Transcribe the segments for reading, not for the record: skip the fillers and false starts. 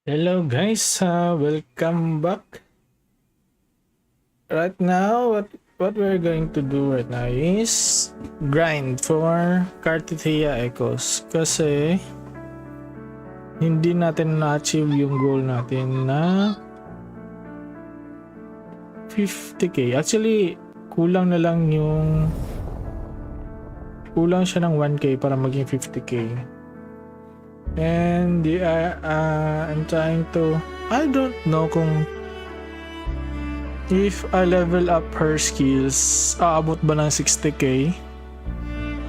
Hello guys, welcome back. Right now, what we're going to do right now is grind for Carthetyia Echoes kasi hindi natin na-achieve yung goal natin na 50k. Actually, kulang siya ng 1k para maging 50k. And I'm trying to, I don't know kung if I level up her skills, aabot ba ng 60k?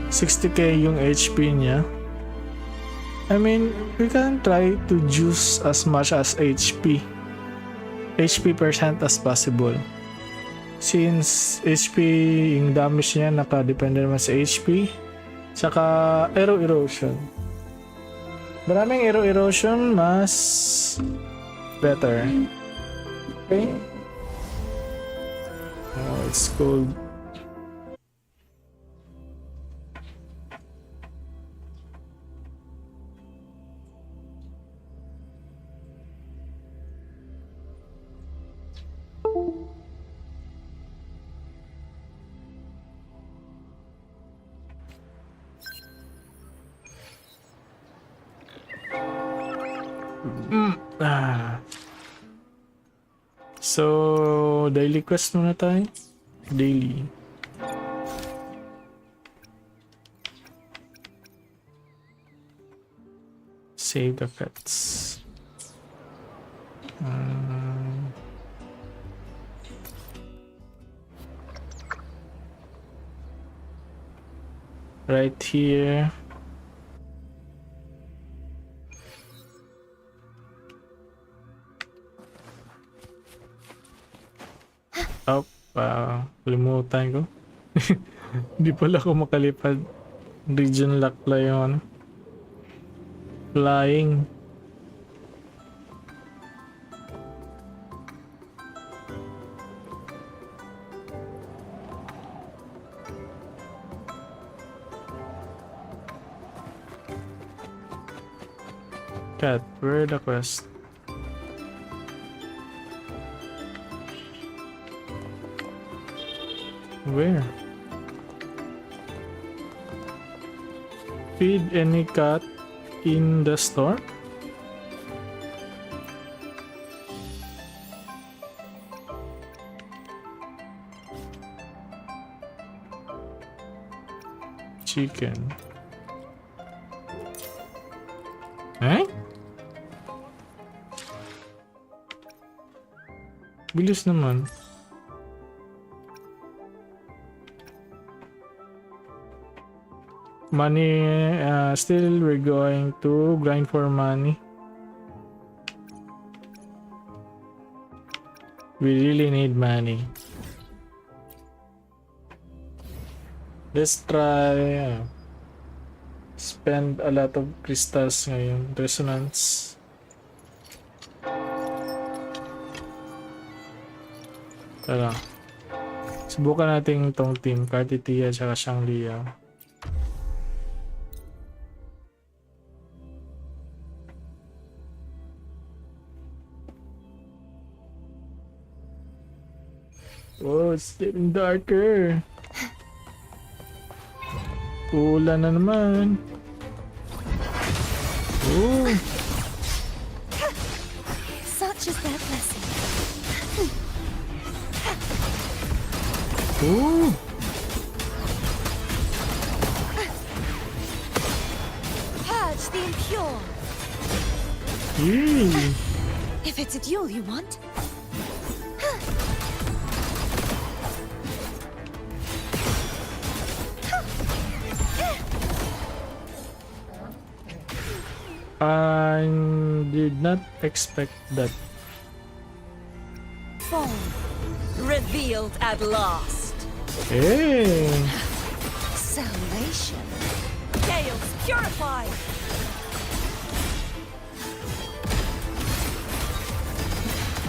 60k yung HP niya. I mean, we can try to juice as much as HP percent as possible. Since HP, yung damage niya nakadepende naman sa HP. Saka arrow erosion. Maraming arrow erosion, mas better. Okay? Oh, it's cold. So, daily quest muna tayo. Daily. Save the pets. Right here. Oh, kalimutan ko. Hindi pala ako makalipad. Region lock pala yung ano. Flying. Cat, where the quest? Where? Feed any cat in the store? Chicken. Eh? Bilis naman. Money, still we're going to grind for money. We really need money. Let's try spend a lot of crystals ngayon. Resonance. Tara. Subukan natin itong team. Carthetyia at Shanglia. Oh, it's getting darker. Ulan na naman. Oh. Such is their blessing. Oh. Purge the impure. Yee. If it's a duel you want. I did not expect that. Fall. Revealed at last. Hey! Salvation. Gales purified.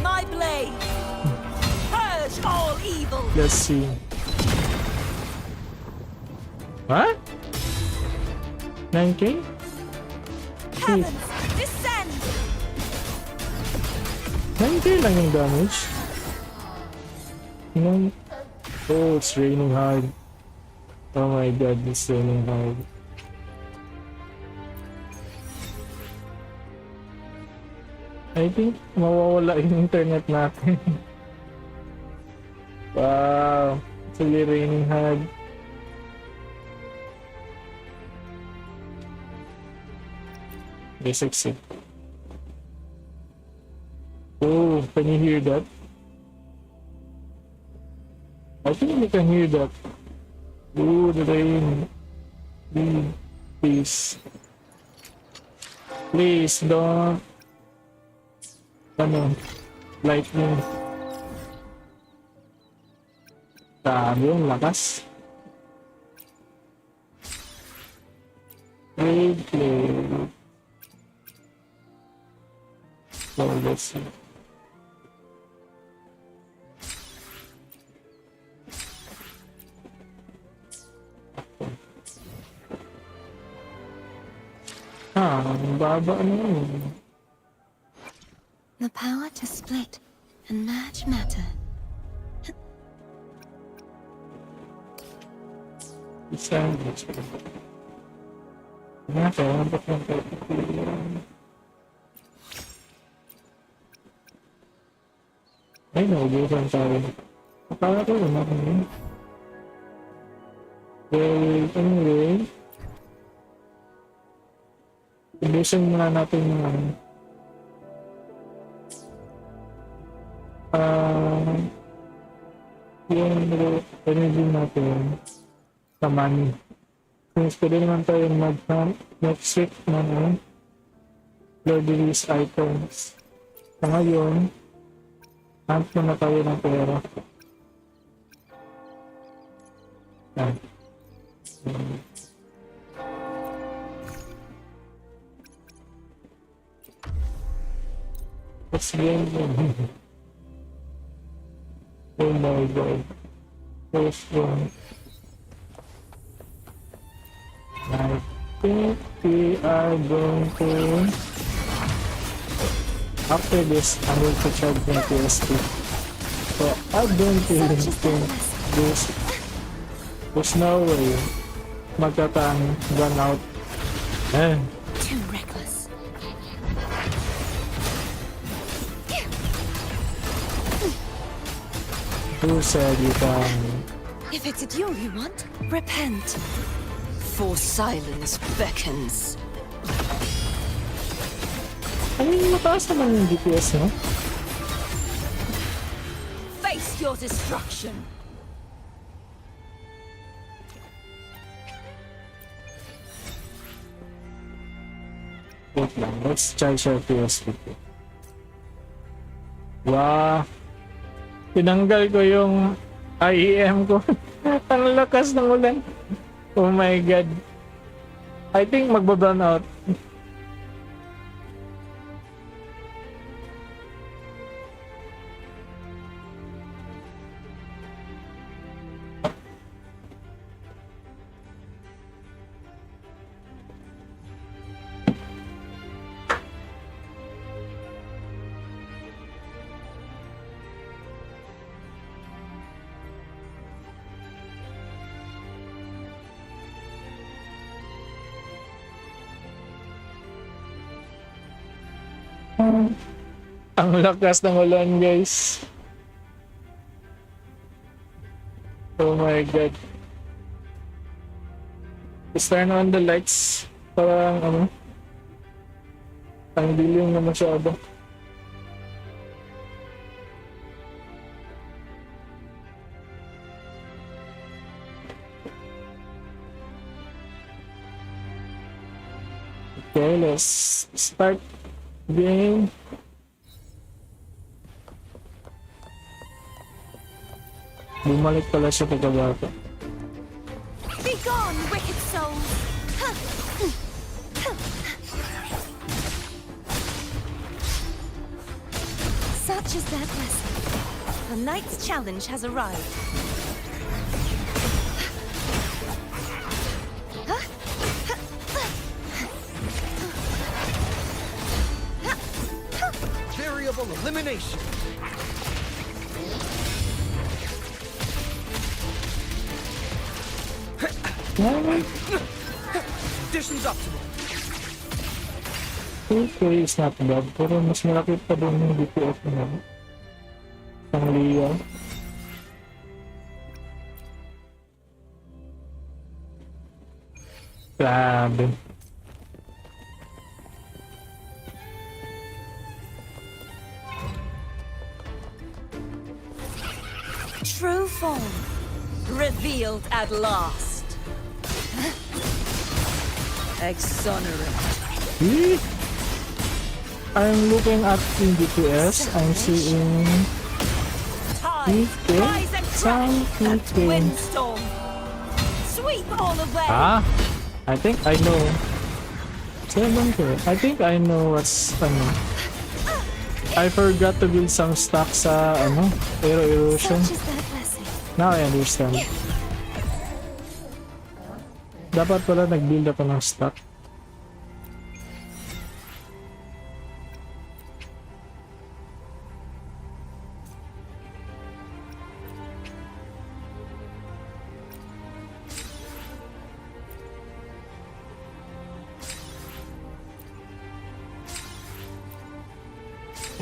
My blade. Purge all evil. Let's see. What? 9k? Heavens, descend. 9k lang yung damage. No. Oh, it's raining hard. Oh my god, it's raining hard. I think mawawala yung internet natin. Wow, it's really raining hard. Yes, exit. Oh, can you hear that? I think you can hear that. Ooh, the rain. Please. Please don't. Ano? Lightning. Grabe yung lakas. Wait. So, let's see. Ang baba na yun. The power to split and merge matter. Isang gusto. Nga, kaya ba't ng Carthetyia? Ay, naubusan tayo. Akala ko naman yun. Well, anyway. Ubusin muna natin yung yung energy natin sa money. Since pwede naman tayo mag-hunt next week na Lord release items. Sa ngayon, hunt muna tayo ng pera. Yan. Let's game yun. Oh my god. First one. I think we are going to... After this, I'm going to charge my PSP. So, I don't even think there's no way magkatang run out. Too reckless. Who said you can? If it's a duel you want, repent. For silence beckons. I mean, mataas naman yung DPS, no? Face your destruction. Wait lang, let's charge our PSP. Wow! Tinanggal ko yung IEM ko. Ang lakas ng ulan. Oh my god. I think magba-burn out. Ang lakas ng ulan, guys. Oh my god. Let's turn on the lights. Parang ano, ang dilim na masyado. Okay, let's start game. Bumalik pala siya kagabata. Be gone, wicked soul! Such is their blessing. The knight's challenge has arrived. Variable Variable elimination. Conditions optimal. 2K is not bad, pero mas malaki pa din yung DPS na pang Leo. Grabe. True form. Revealed at last. Exonerate. Eh? I'm looking at in DPS, I'm seeing Tide, Okay. rise and Some crash that okay. windstorm. Sweep all away. I think I know. 7K. I think I know what's ano. I forgot to build some stock sa ano, aero erosion. Such is their blessing. Now I understand. Dapat pala nag-build ako ng stock.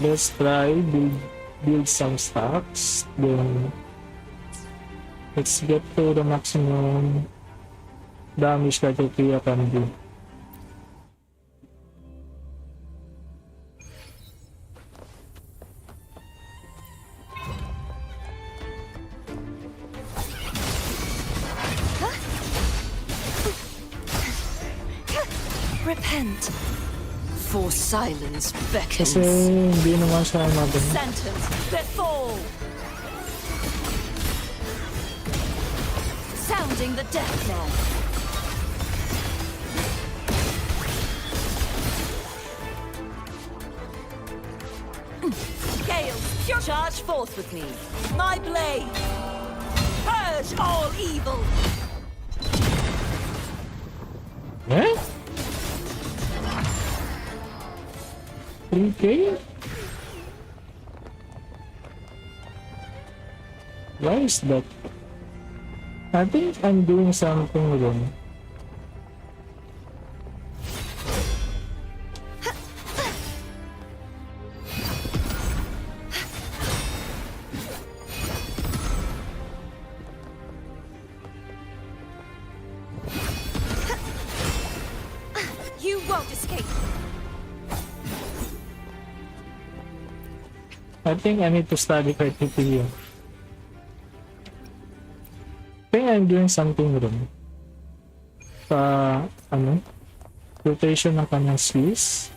Let's try build some stocks, then let's get to the maximum damage that Carthetyia can do. Repent. For silence beckons. Kasi hindi naman siya natin. Sentence befall. Sounding the death knell. Gales, pure charge forth with me. My blade. Purge all evil. Eh? 3K? Why is that? I think I'm doing something wrong. You won't escape. I think I need to study Carthetyia. I think I'm doing something wrong. Sa, ano? Rotation ng kanyang skills.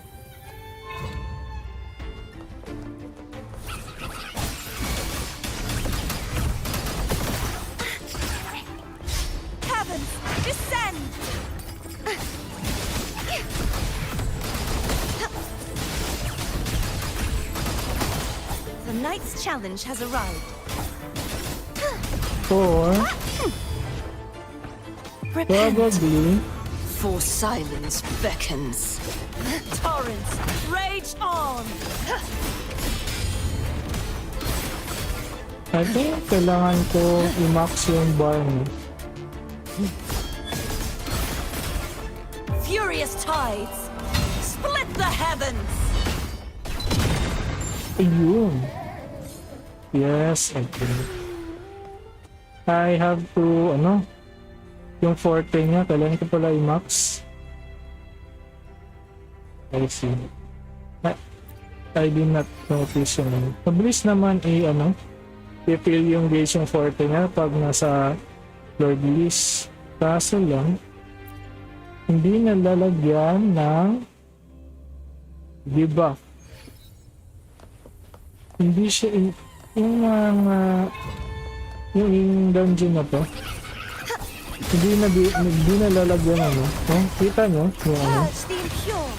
Heavens, descend! The knight's challenge has arrived. Or, Repent. probably, For silence beckons. Torrents, rage on! I think kailangan ko i-max yung bar mo. Furious tides, split the heavens! Ayun. Yes, I think. I have to, ano, yung forte niya, kailangan ko pala i-max. I see. I did not notice yun. Mabilis naman ano, i-fill yung gauge yung forte niya pag nasa Lord list. Kaso lang, hindi na lalagyan ng debuff. Hindi siya yung mga yung dungeon na to, hindi na lalagyan ano. Oh, kita nyo yung ano. Purge the impure!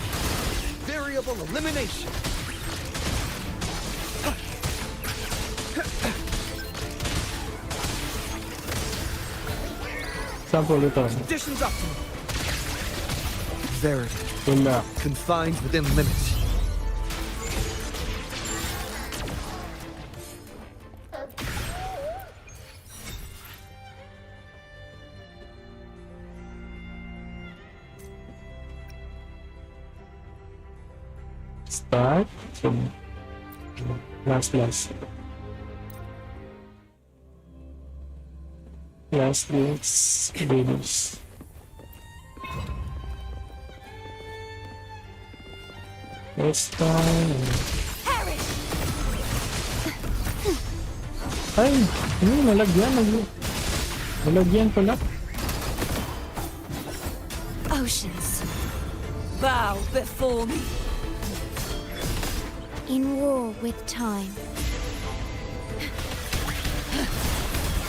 Variable elimination. Sample ito. Conditions optimal. Verity Wala. confined within limits. Start. So, last. Last days, babies. Next time. Perish! Ay, nalagyan pala. Oceans. Bow before me. In war with time.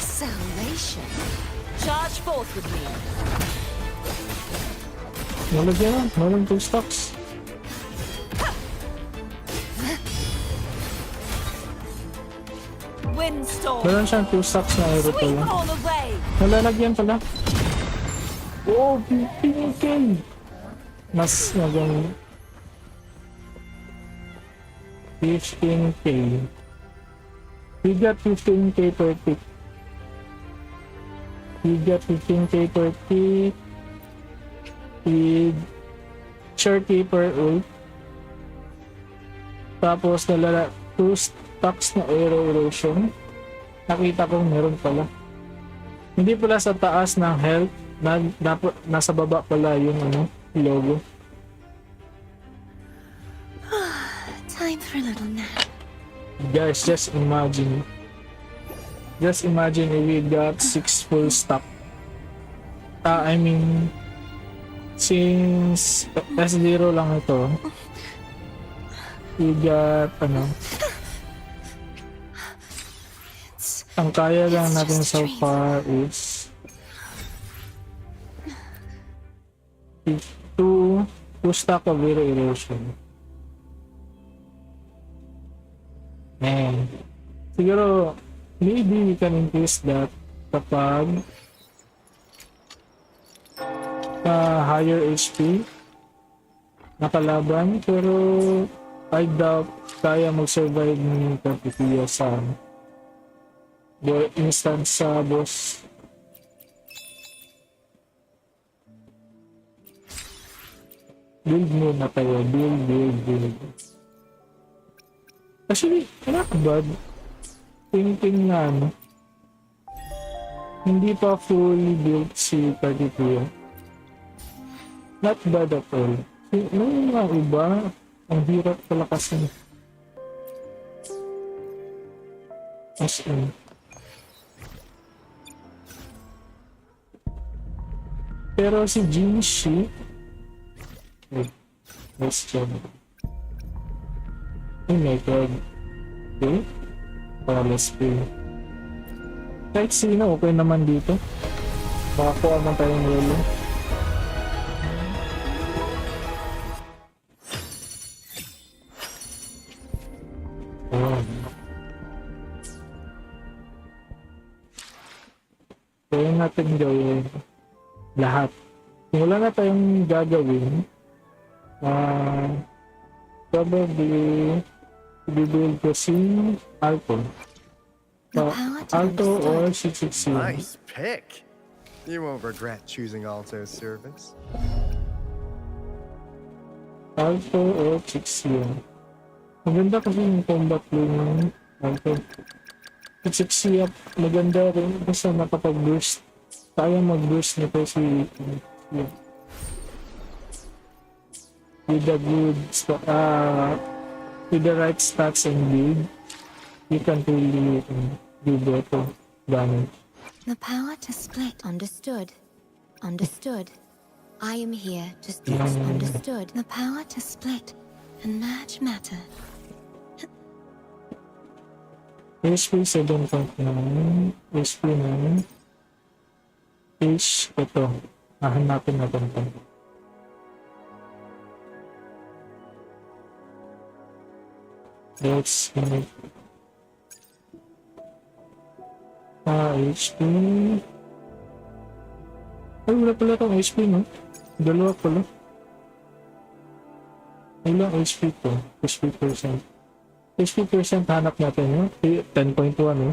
Salvation. Charge forth with me. Nalagyan na, meron 2 stocks. Windstorm. Meron siyang 2 stocks na aero Sweep pala. all away. Nalalagyan pala. Oh, 15k! Mas nagang 15k. We got 15k per tick. We got 15k per tick. With 30 per ult. Tapos 2 stocks na aero erosion. Nakita ko meron pala. Hindi pala sa taas ng health. Nasa baba pala yung logo. Time for a little nap. Guys, just imagine if we got 6 full stock. I mean, since S0 lang ito, we got ang kaya lang natin so far is 2 stack of zero erosion. Man, siguro maybe we can increase that kapag higher HP nakalaban, pero I doubt kaya mag-survive ni Carthetyia sa instant sa boss. Build muna tayo. Build. Actually, not bad. Thinking na hindi pa fully built si Carthetyia. Not bad at all. Nung mga iba, ang hirap pala kasi. As in. Pero si Jinshi, nice job. Oh my god. Okay? Let's play. Kahit sino, okay naman dito. Makakuha man tayong lolo. Kaya natin gawin lahat. Kung wala na tayong gagawin, probably build ko si Alto. Alto or 660. Nice pick. You won't regret choosing Alto's service. Alto or 660. Maganda kasi yung combat play ng Alto. 660 maganda rin kasi nakapag-burst. Kaya mag-burst nito si with the good with the right stats and build, you can really do better damage. The power to split. Understood. I am here to split. Understood. The power to split and merge matter. HP 7.9, HP 9, H, ito. Hanapin natin ito. Let's make HP. Ay, wala pala itong HP, no? Dalawa pala. Ilang HP to? HP percent. HP percent hanap natin, no? 10.1, no?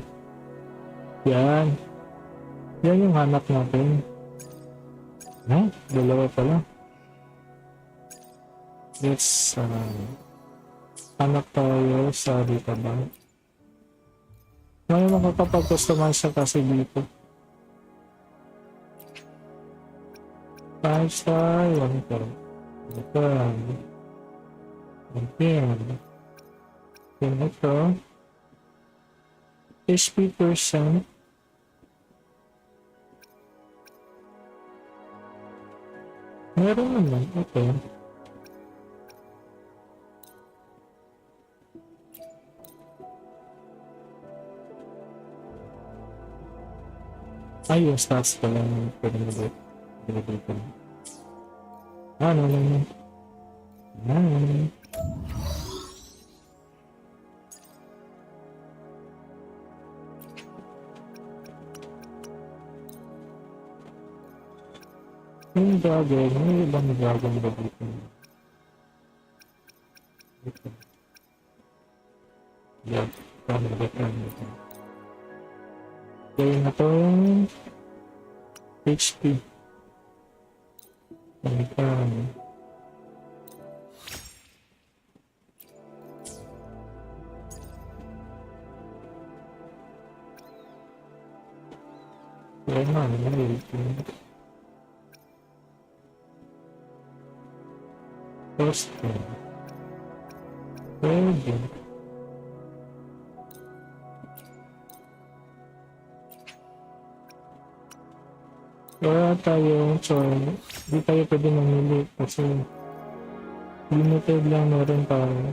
Yan. Yan yung hanap natin. Dalawa pala. Let's Hanap tayo sa dito ba? May makakapag-customize siya kasi dito. 5 star, 1 star. Ito. Ito. HP percent. Meron naman. Okay. Ay, yung stats pala yung pwede mo dito. Ano lang yun? Yung dragon, may ibang dragon ba dito? Dito. Yeah, paano ba ito? Gawin na to HP. Ayan. Kaya na, first one. Pwede. Wala tayo, so di tayo pwede mamili kasi limited lang meron tayo.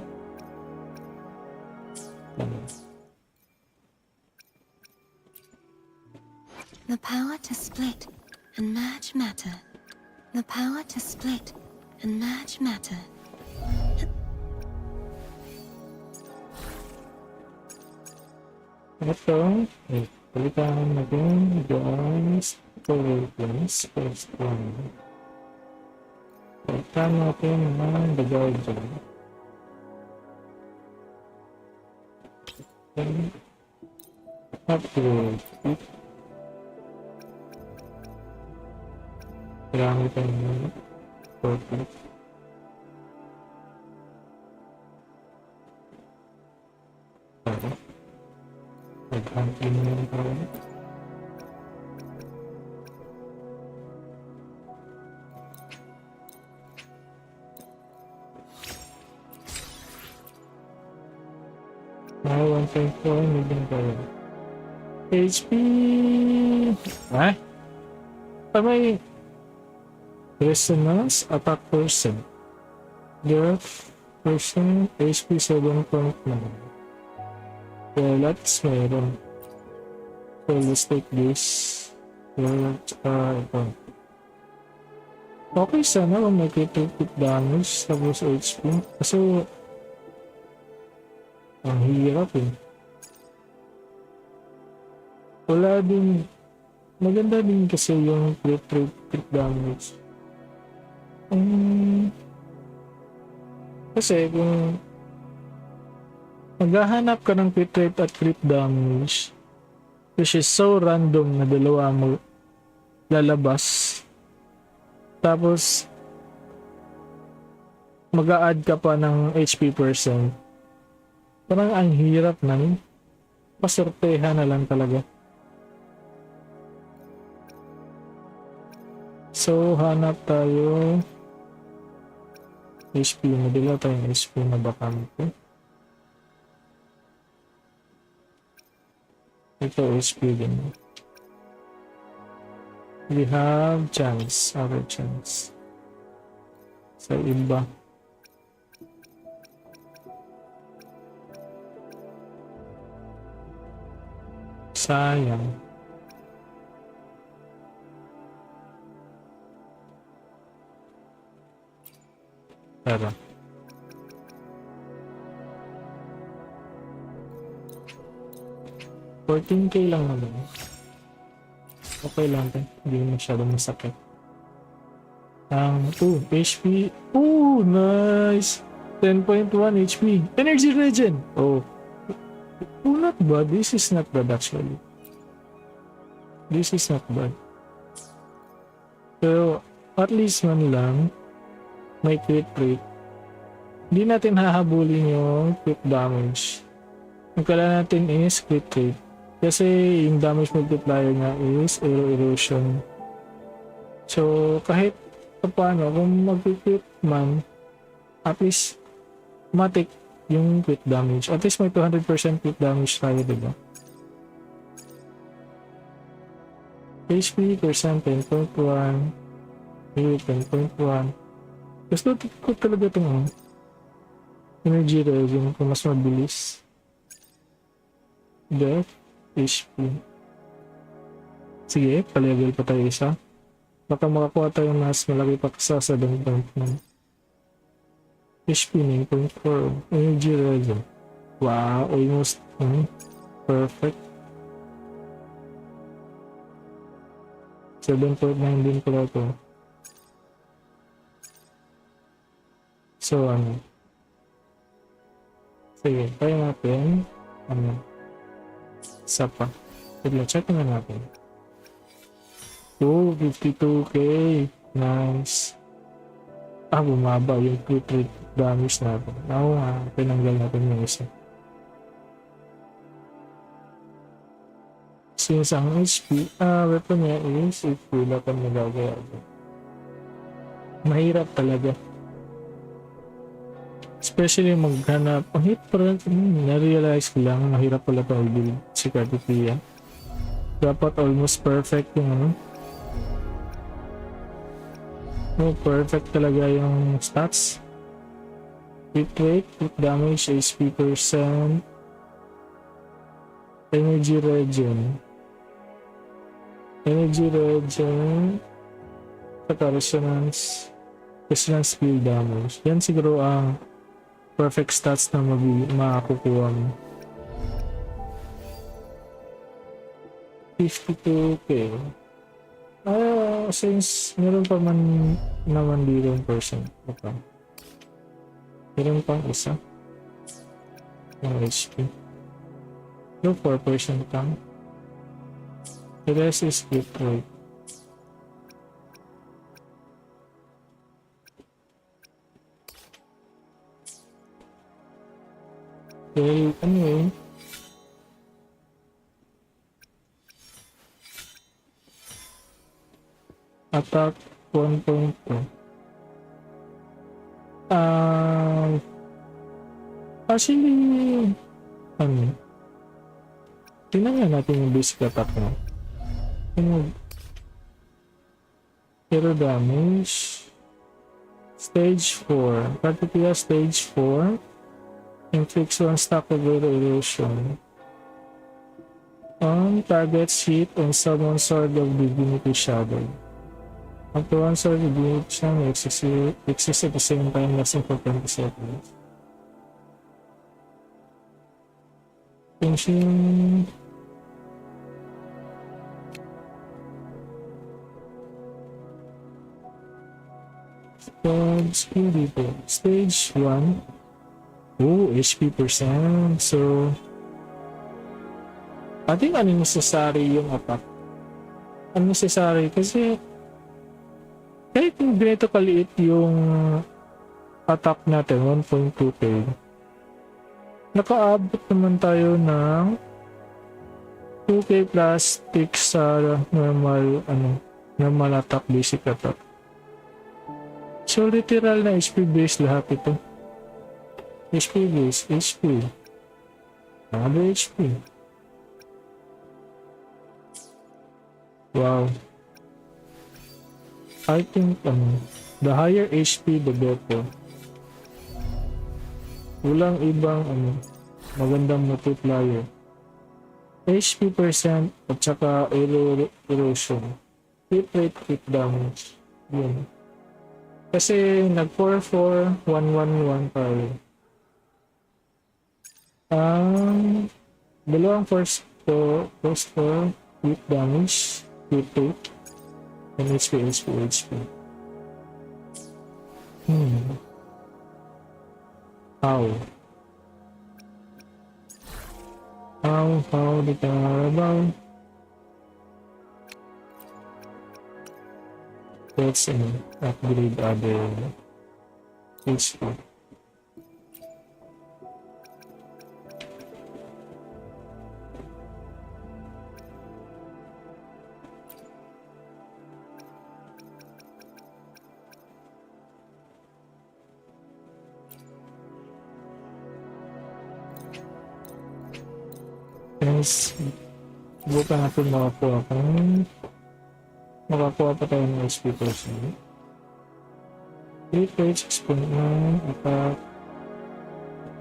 The power to split and merge matter. The power to split and merge matter. Ito, palitan natin guys. Forwardness, first one. Palitan natin ng the guardian. Okay. Upgrade. Kailangan tayo ng purple. Okay. Nag-hunting na yung parang. Now 1.4 million dollar. HP. Ah? May resonance attack person. Death person HP 7.9. So let's meron. So let's take this. Ito. Okay sana kung may critical damage tapos HP. Kasi ang hirap eh. Wala din. Maganda din kasi yung crit damage. Kasi kung maghahanap ka ng crit rate at crit damage, which is so random na dalawa mo lalabas, tapos mag-a-add ka pa ng HP percent, parang ang hirap na pasortehan na lang talaga. So hanap tayo HP, madila tayong HP na bakante. Ito HP din. We have chance, other chance. Sa iba. Sayang. Tara. $14K lang naman. Okay lang din. Hindi masyadong masakit. HP. Nice! 10.1 HP. Energy regen! Not bad. This is not bad actually. This is not bad. Pero, at least man lang, may crit rate. Hindi natin hahabulin yung crit damage. Ang kailangan natin is crit rate. Kasi yung damage multiplier nga is erosion. So kahit paano, kung mag-crit man, at least matik yung crit damage. At least may 200% crit damage tayo, diba? HP percent 10.1, 10.1. Gusto ko talaga itong energy resin kung mas mabilis. Death, HP. Sige, pa-level pa tayo isa. Baka makakuha tayo mas malaki pa sa 7.9. HP 9.4. Energy resin. Wow, almost perfect. 7.9 din pala ito. So, sige, tayo natin. Isa pa. Sige, check na natin. Oh, 52k. Nice. Bumaba yung crit rate damage natin. Oo nga, pinanggal natin yung isa. Since ang HP, weapon niya is if wala kang nagagaya. Mahirap talaga. Especially maghanap. Ang hit parang na-realize ko lang mahirap pala ito i-build si Carthetyia. Dapat almost perfect yung perfect talaga yung stats. Hit rate, hit damage, HP percent, energy regen, saka resonance skill damage. Yan siguro ang perfect stats na makakukuha mo. 52k. Since meron pa man naman dito yung person. Okay. Meron pang isa. Yung HP. No 4% lang. The rest is crit rate. Well, anyway. Attack 1.2. Actually, tingnan nga natin yung basic attack mo. Hero damage. Stage 4. Carthetyia stage 4. Inflicts 1 stack of erosion. On target's hit and summon Sword of Divinity Shadow. Up to 1 Sword of Divinity Shadow exists at the same time lasting for 20 seconds. Finishing. Skill dito. Stage 1. Oh, HP percent. So, I think unnecessary yung attack. Unnecessary kasi kahit ganito kaliit yung attack natin, 1.2k. Nakaabot naman tayo ng 2k plus tick sa normal attack, basic attack. So, literal na HP base lahat ito. HP base, HP. Another HP. Wow. I think the higher HP the better. Walang ibang magandang multiplier. HP percent at saka erosion. Hit rate, hit damage. Yun. Kasi nag 4-4-1-1-1 tayo. Dalawang first for hit damage, hit rate, and HP. How the about? Let's upgrade other HP. Mas buka natin makakuha pa. Makakuha pa tayo ng HP person. 3 6.9 attack.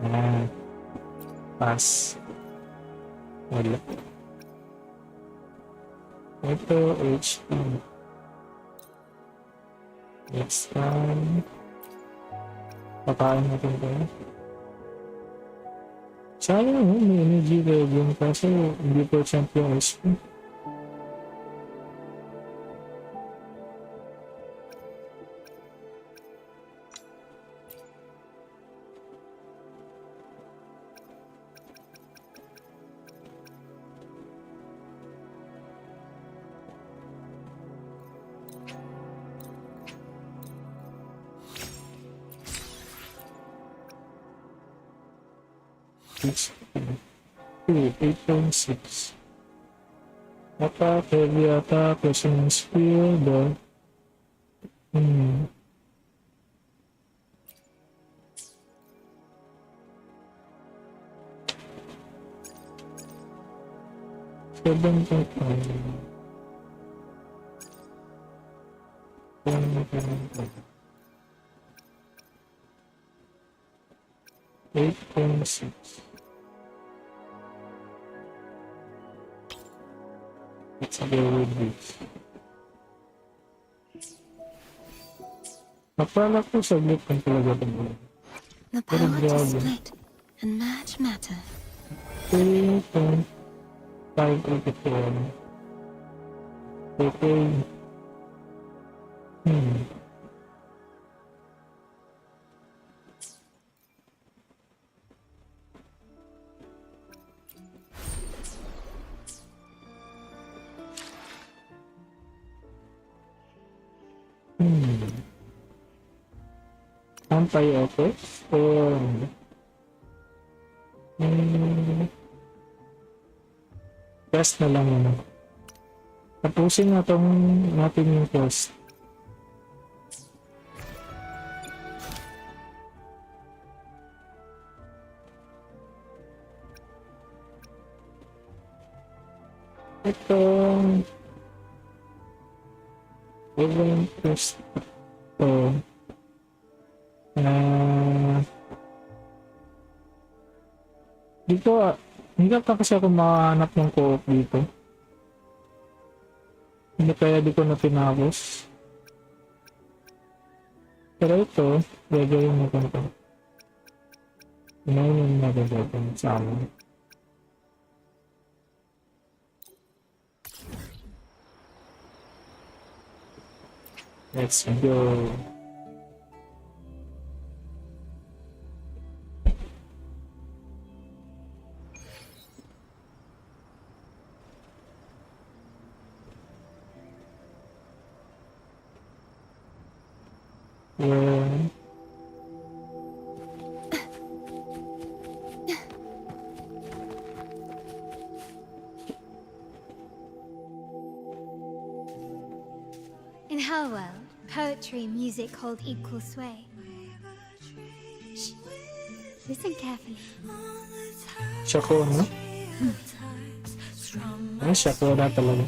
Ayan. Pass. Wala. Ito, HP. Next time. Pakain natin ito. Sayang mo, may energy regen kasi hindi percent yung HP. It's 8.6. Attack, heavy attack, resonance field, Seven point five. 8.6. Let's go with this. Napala ko saglit kung talaga ito. The power to split and merge matter. 3.584. Okay. Anti-office or test na lang yun. Tapusin natin yung test. Itong event test ito. Dito, hindi ka kasi ako makahanap ng co-op dito. Hindi kaya di ko na tinapos. Pero ito, gagawin natin ito. Inayin natin ito sa amin. Let's go. In her world, poetry and music hold equal sway. Shh. Listen carefully. Shako, no? Ay, Shako na talaga.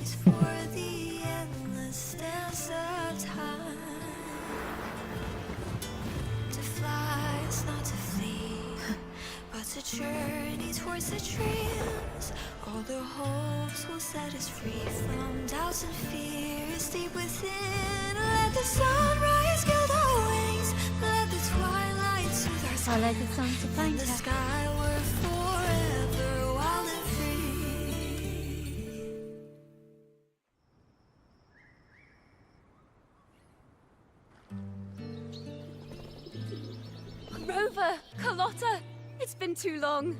Journey towards the dreams. All the hopes will set us free from doubts and fears deep within. Let the sunrise gild our wings. Let the twilight soothe our Follow the song to find the her. sky we're forever wild and free. Rover! Carlotta! It's been too long.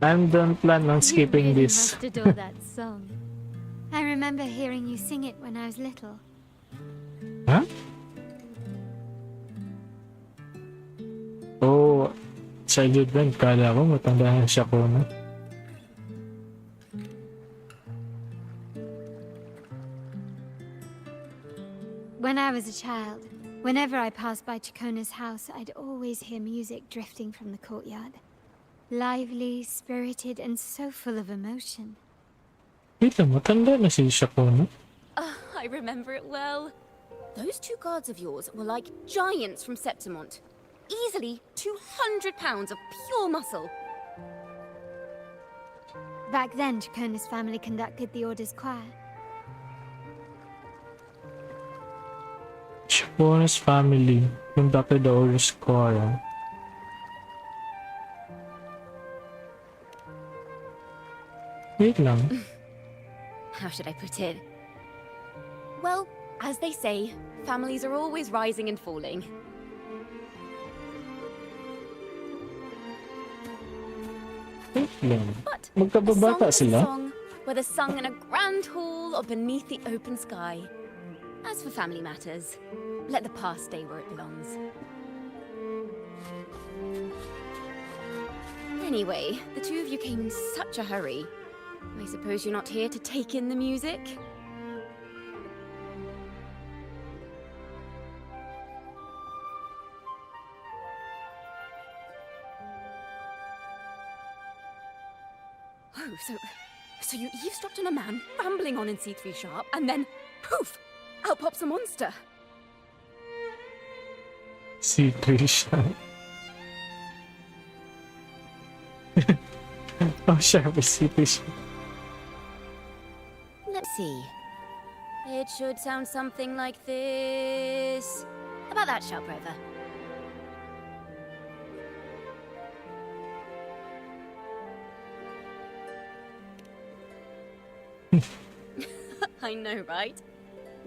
I don't plan on skipping You really this. must adore that song. I remember hearing you sing it when I was little. Huh? Oh, childhood band. Kala ko matanda na siya ko na. When I was a child, Whenever I passed by Chacona's house, I'd always hear music drifting from the courtyard. Lively, spirited, and so full of emotion. Wait lang, matanda na si Shakona. I remember it well. Those two guards of yours were like giants from Septimont. Easily 200 pounds of pure muscle. Back then, Chacona's family conducted the Order's choir. Shakona's family conducted the Order's choir. Wait lang. How should I put it? Well, as they say, families are always rising and falling. Wait lang. But Magkababata a song is a sila? song, whether sung in a grand hall or beneath the open sky. As for family matters, let the past stay where it belongs. Anyway, the two of you came in such a hurry. I suppose you're not here to take in the music? Oh, so you eavesdropped on a man rambling on in C3 Sharp, and then, poof, out pops a monster. Si Trisha. Oh, sharp is si Trisha. Let's see. It should sound something like this. About that, Sharp Rover. I know, right?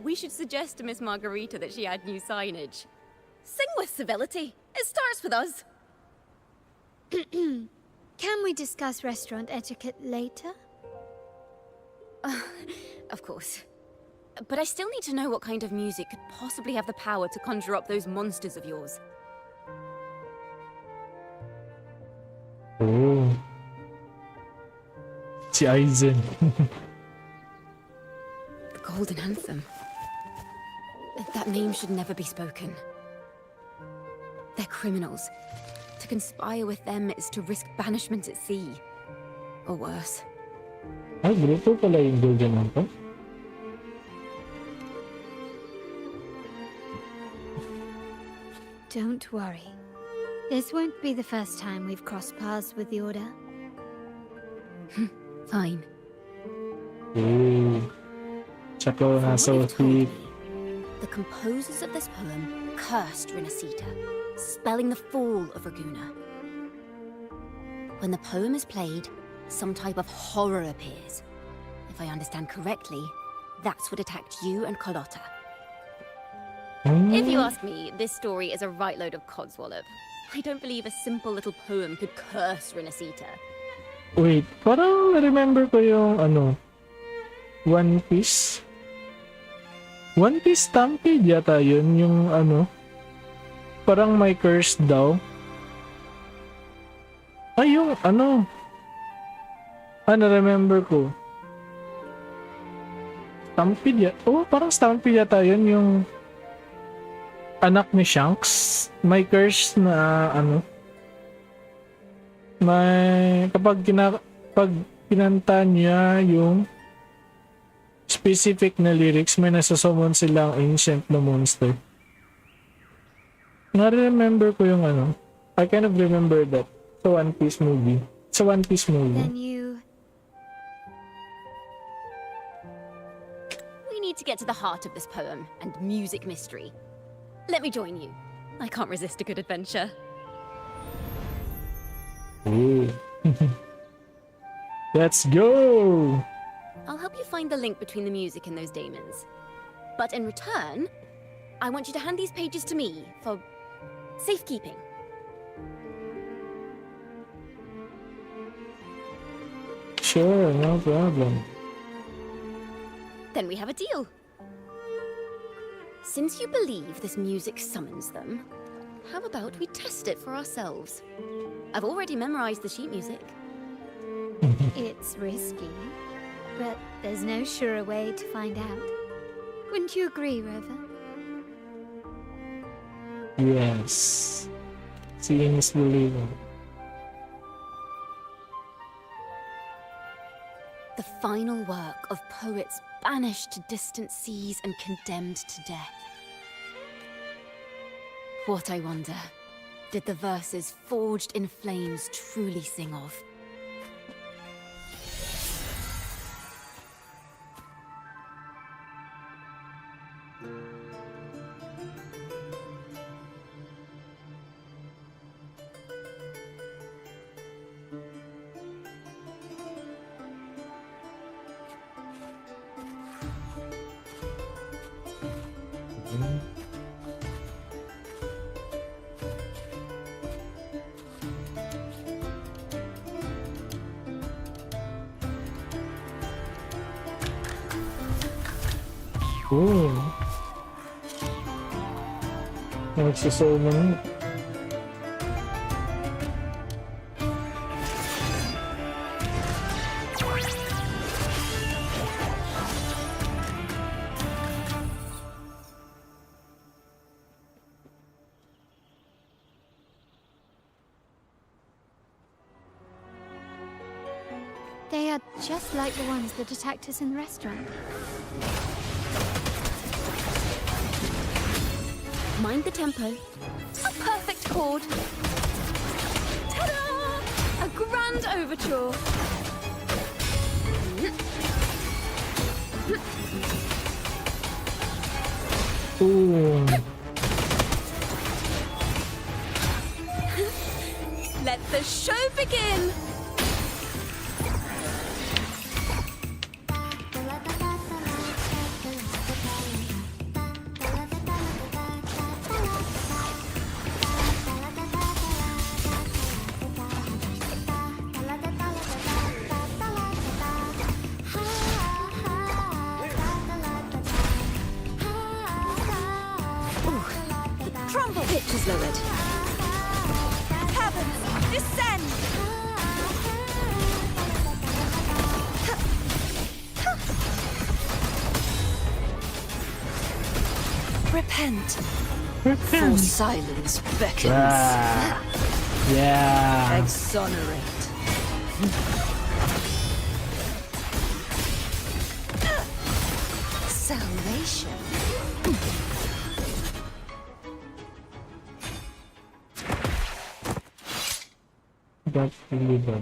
We should suggest to Miss Margarita that she add new signage. Sing with civility. It starts with us. Can we discuss restaurant etiquette later? Of course. But I still need to know what kind of music could possibly have the power to conjure up those monsters of yours. Oh. Si Aizen. The Golden Anthem. That name should never be spoken. They're criminals. To conspire with them is to risk banishment at sea. Or worse. Ay, bruto pala yung Golden Anthem. Don't worry. This won't be the first time we've crossed paths with the Order. Fine. Oh. Shakona, so What you've told thick. me, the composers of this poem cursed Rinascita, spelling the fall of Raguna. When the poem is played, some type of horror appears. If I understand correctly, that's what attacked you and Carlotta. If you ask me, this story is a right load of codswallop. I don't believe a simple little poem could curse Rinascita. Wait, parang remember ko yung One Piece. One Piece Stampede yata yun, yung parang may curse daw. Ay, yung remember ko. Stampede yata. Oh, parang Stampede yata yun, yung anak ni Shanks. May curse na may kapag kinanta niya yung specific na lyrics, may nasasummon silang ancient na monster. Na-remember ko yung I kind of remember that sa One Piece movie. Sa One Piece movie. Then you... We need to get to the heart of this poem and music mystery. Let me join you. I can't resist a good adventure. Ooh. Let's go! I'll help you find the link between the music and those daemons. But in return, I want you to hand these pages to me for safekeeping. Sure, no problem. Then we have a deal. Since you believe this music summons them, how about we test it for ourselves? I've already memorized the sheet music. It's risky, but there's no surer way to find out. Wouldn't you agree, Rover? Yes. Seeing is believing. The final work of poets banished to distant seas and condemned to death. What, I wonder, did the verses forged in flames truly sing of? Ooh. Nagsusummon. They are just like the ones that attacked us in the restaurant. Mind the tempo. A perfect chord. Ta-da! A grand overture. Ooh. Let the show begin! Crumble! Pitch is lowered. Heavens, descend! Repent. For silence beckons. Yeah. Exonerate. Salvation. That's really bad.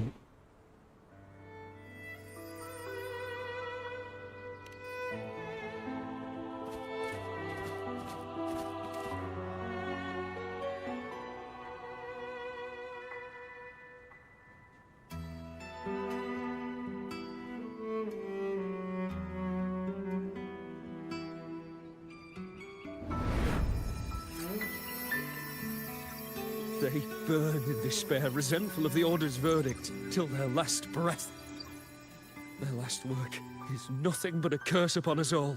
They burn in despair, resentful of the Order's verdict, till their last breath. Their last work is nothing but a curse upon us all.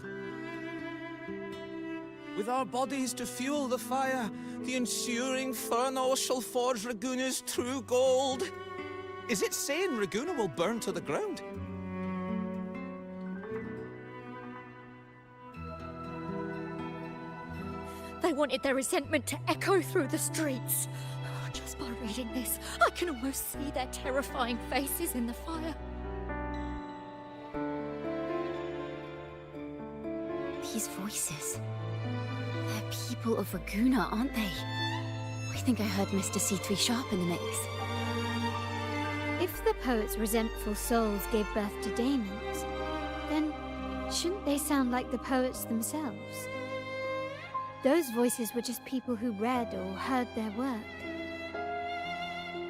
With our bodies to fuel the fire, the ensuing furnace shall forge Raguna's true gold. Is it saying Raguna will burn to the ground? They wanted their resentment to echo through the streets. Just by reading this, I can almost see their terrifying faces in the fire. These voices. They're people of Raguna, aren't they? I think I heard Mr. C3 Sharp in the mix. If the poet's resentful souls gave birth to daemons, then shouldn't they sound like the poets themselves? Those voices were just people who read or heard their work.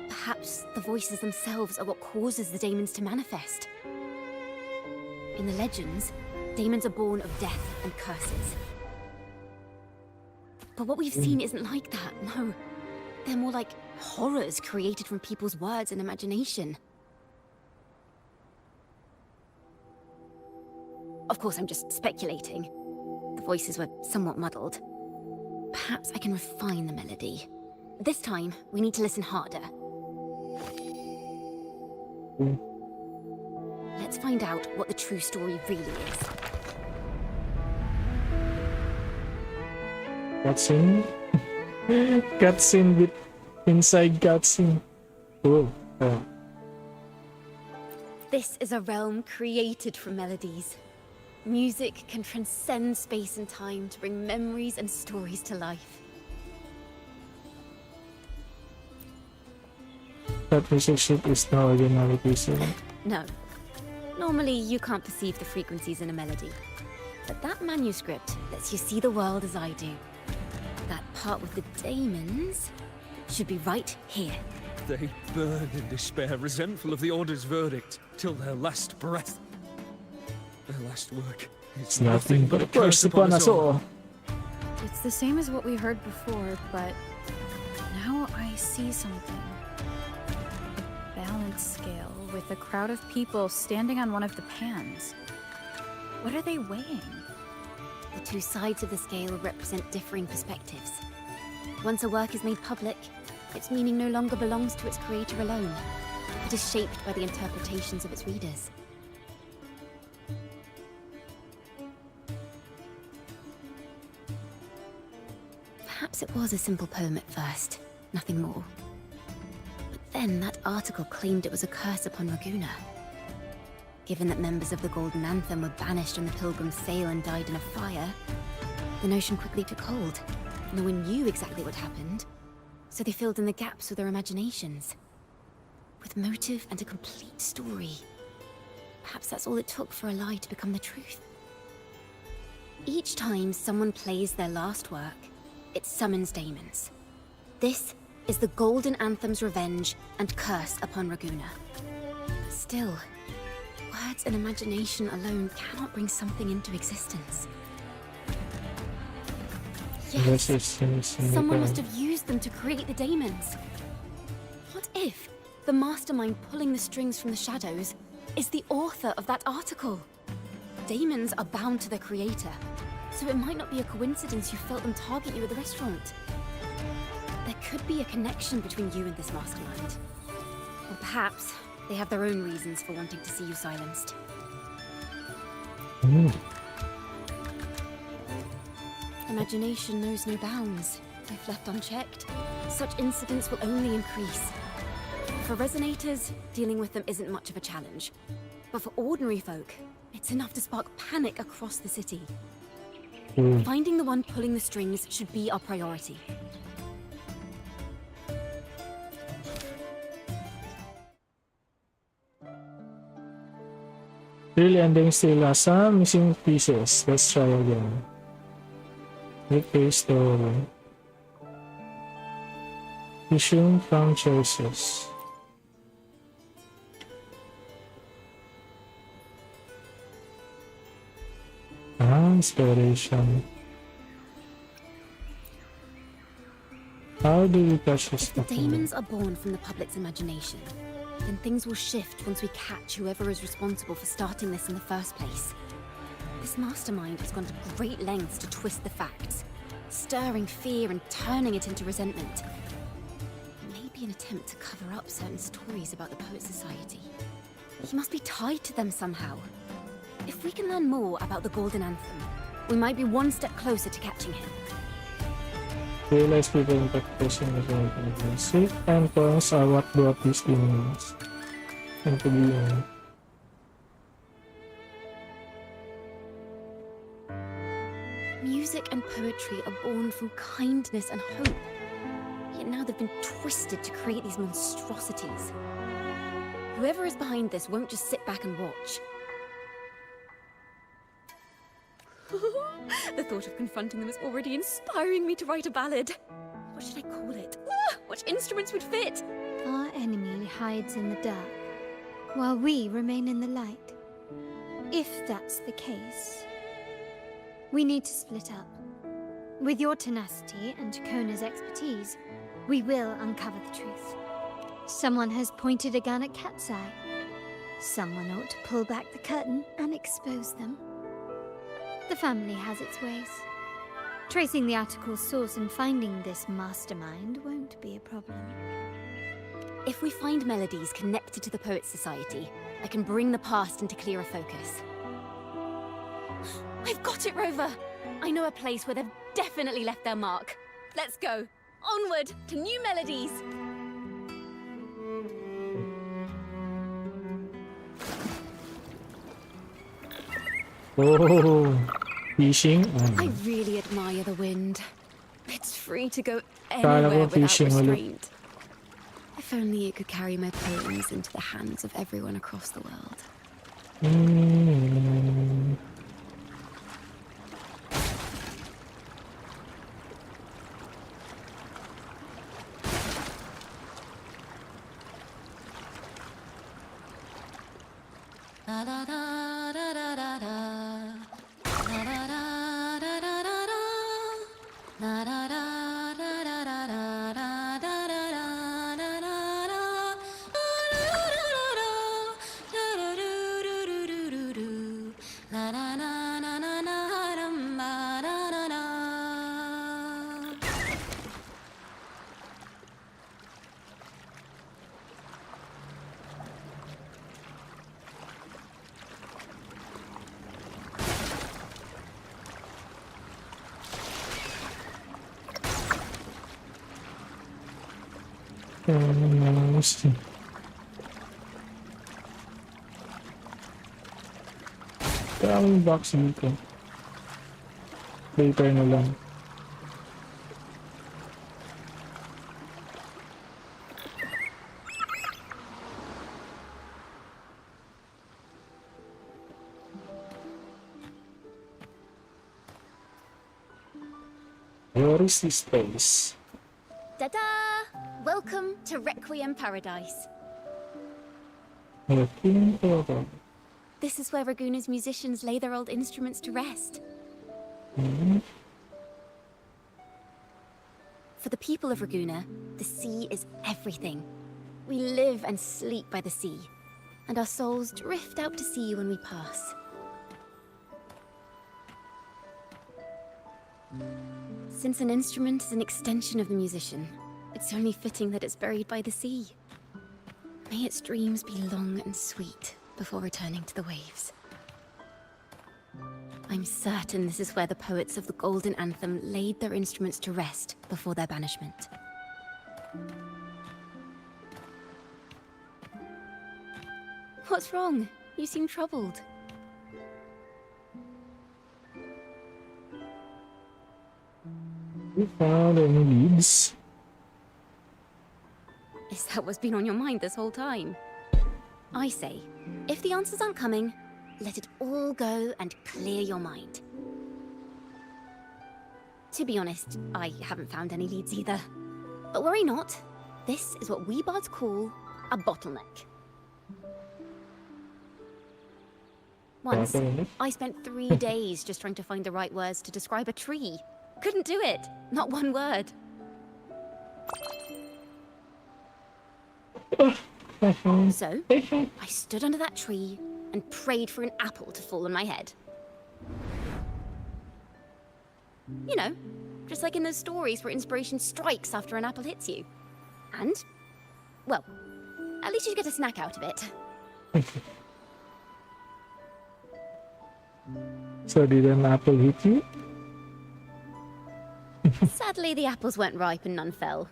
Perhaps the voices themselves are what causes the daemons to manifest. In the legends, daemons are born of death and curses. But what we've seen isn't like that, no. They're more like horrors created from people's words and imagination. Of course, I'm just speculating. The voices were somewhat muddled. Perhaps I can refine the melody. This time, we need to listen harder. Let's find out what the true story really is. What's in? Cutscene with inside cutscene. Oh. This is a realm created from melodies. Music can transcend space and time to bring memories and stories to life. That music sheet is no ordinary piece. No. Normally, you can't perceive the frequencies in a melody. But that manuscript lets you see the world as I do. That part with the daemons should be right here. They burn in despair, resentful of the Order's verdict, till their last breath. Their last work is It's nothing but a curse upon us all. It's the same as what we heard before, but now I see something. A balance scale with a crowd of people standing on one of the pans. What are they weighing? The two sides of the scale represent differing perspectives. Once a work is made public, its meaning no longer belongs to its creator alone. It is shaped by the interpretations of its readers. Perhaps it was a simple poem at first, nothing more. But then that article claimed it was a curse upon Raguna. Given that members of the Golden Anthem were banished on the Pilgrim's Sail and died in a fire, the notion quickly took hold. No one knew exactly what happened, so they filled in the gaps with their imaginations. With motive and a complete story. Perhaps that's all it took for a lie to become the truth. Each time someone plays their last work, it summons daemons. This is the Golden Anthem's revenge and curse upon Raguna. But still, words and imagination alone cannot bring something into existence. Yes, someone must have used them to create the daemons. What if the mastermind pulling the strings from the shadows is the author of that article? Daemons are bound to their creator, so it might not be a coincidence you felt them target you at the restaurant. There could be a connection between you and this mastermind. Or perhaps they have their own reasons for wanting to see you silenced. Imagination knows no bounds. If left unchecked, such incidents will only increase. For resonators, dealing with them isn't much of a challenge. But for ordinary folk, it's enough to spark panic across the city. Finding the one pulling the strings should be our priority. Really ending still has some missing pieces. Let's try again. Replace the resume from choices. Inspiration. How do we catch this? If the daemons are born from the public's imagination, then things will shift once we catch whoever is responsible for starting this in the first place. This mastermind has gone to great lengths to twist the facts, stirring fear and turning it into resentment. It may be an attempt to cover up certain stories about the Poet Society. He must be tied to them somehow. If we can learn more about the Golden Anthem, we might be one step closer to catching him. Realize people interpretation is very sick and points are what brought these demons into being. Music and poetry are born from kindness and hope. Yet now they've been twisted to create these monstrosities. Whoever is behind this won't just sit back and watch. The thought of confronting them is already inspiring me to write a ballad. What should I call it? Which instruments would fit? Our enemy hides in the dark, while we remain in the light. If that's the case, we need to split up. With your tenacity and Kona's expertise, we will uncover the truth. Someone has pointed a gun at Cat's Eye. Someone ought to pull back the curtain and expose them. The family has its ways. Tracing the article's source and finding this mastermind won't be a problem. If we find melodies connected to the Poet Society, I can bring the past into clearer focus. I've got it, Rover! I know a place where they've definitely left their mark. Let's go. Onward to new melodies! Oh, fishing. I really admire the wind. It's free to go Kala anywhere ko without fishing ulit. restraint. If only it could carry my poems into the hands of everyone across the world. Mm. Daming box dito. Later na lang. Where is this place? Ta-da! Welcome to Requiem Paradise. This is where Raguna's musicians lay their old instruments to rest. For the people of Raguna, the sea is everything. We live and sleep by the sea, and our souls drift out to sea when we pass. Since an instrument is an extension of the musician, it's only fitting that it's buried by the sea. May its dreams be long and sweet before returning to the waves. I'm certain this is where the poets of the Golden Anthem laid their instruments to rest before their banishment. What's wrong? You seem troubled. You found any leads? Is that what's been on your mind this whole time? I say, if the answers aren't coming, let it all go and clear your mind. To be honest, I haven't found any leads either. But worry not. This is what we bards call a bottleneck. Once, I spent 3 days just trying to find the right words to describe a tree. Couldn't do it. Not one word. So, I stood under that tree and prayed for an apple to fall on my head. You know, just like in those stories where inspiration strikes after an apple hits you. And, well, at least you get a snack out of it. So did an apple hit you? Sadly, the apples weren't ripe and none fell.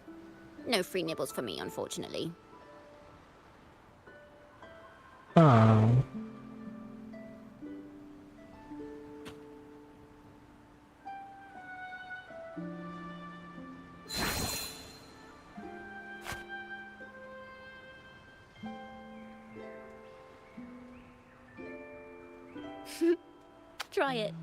No free nibbles for me, unfortunately. Ah. Try it.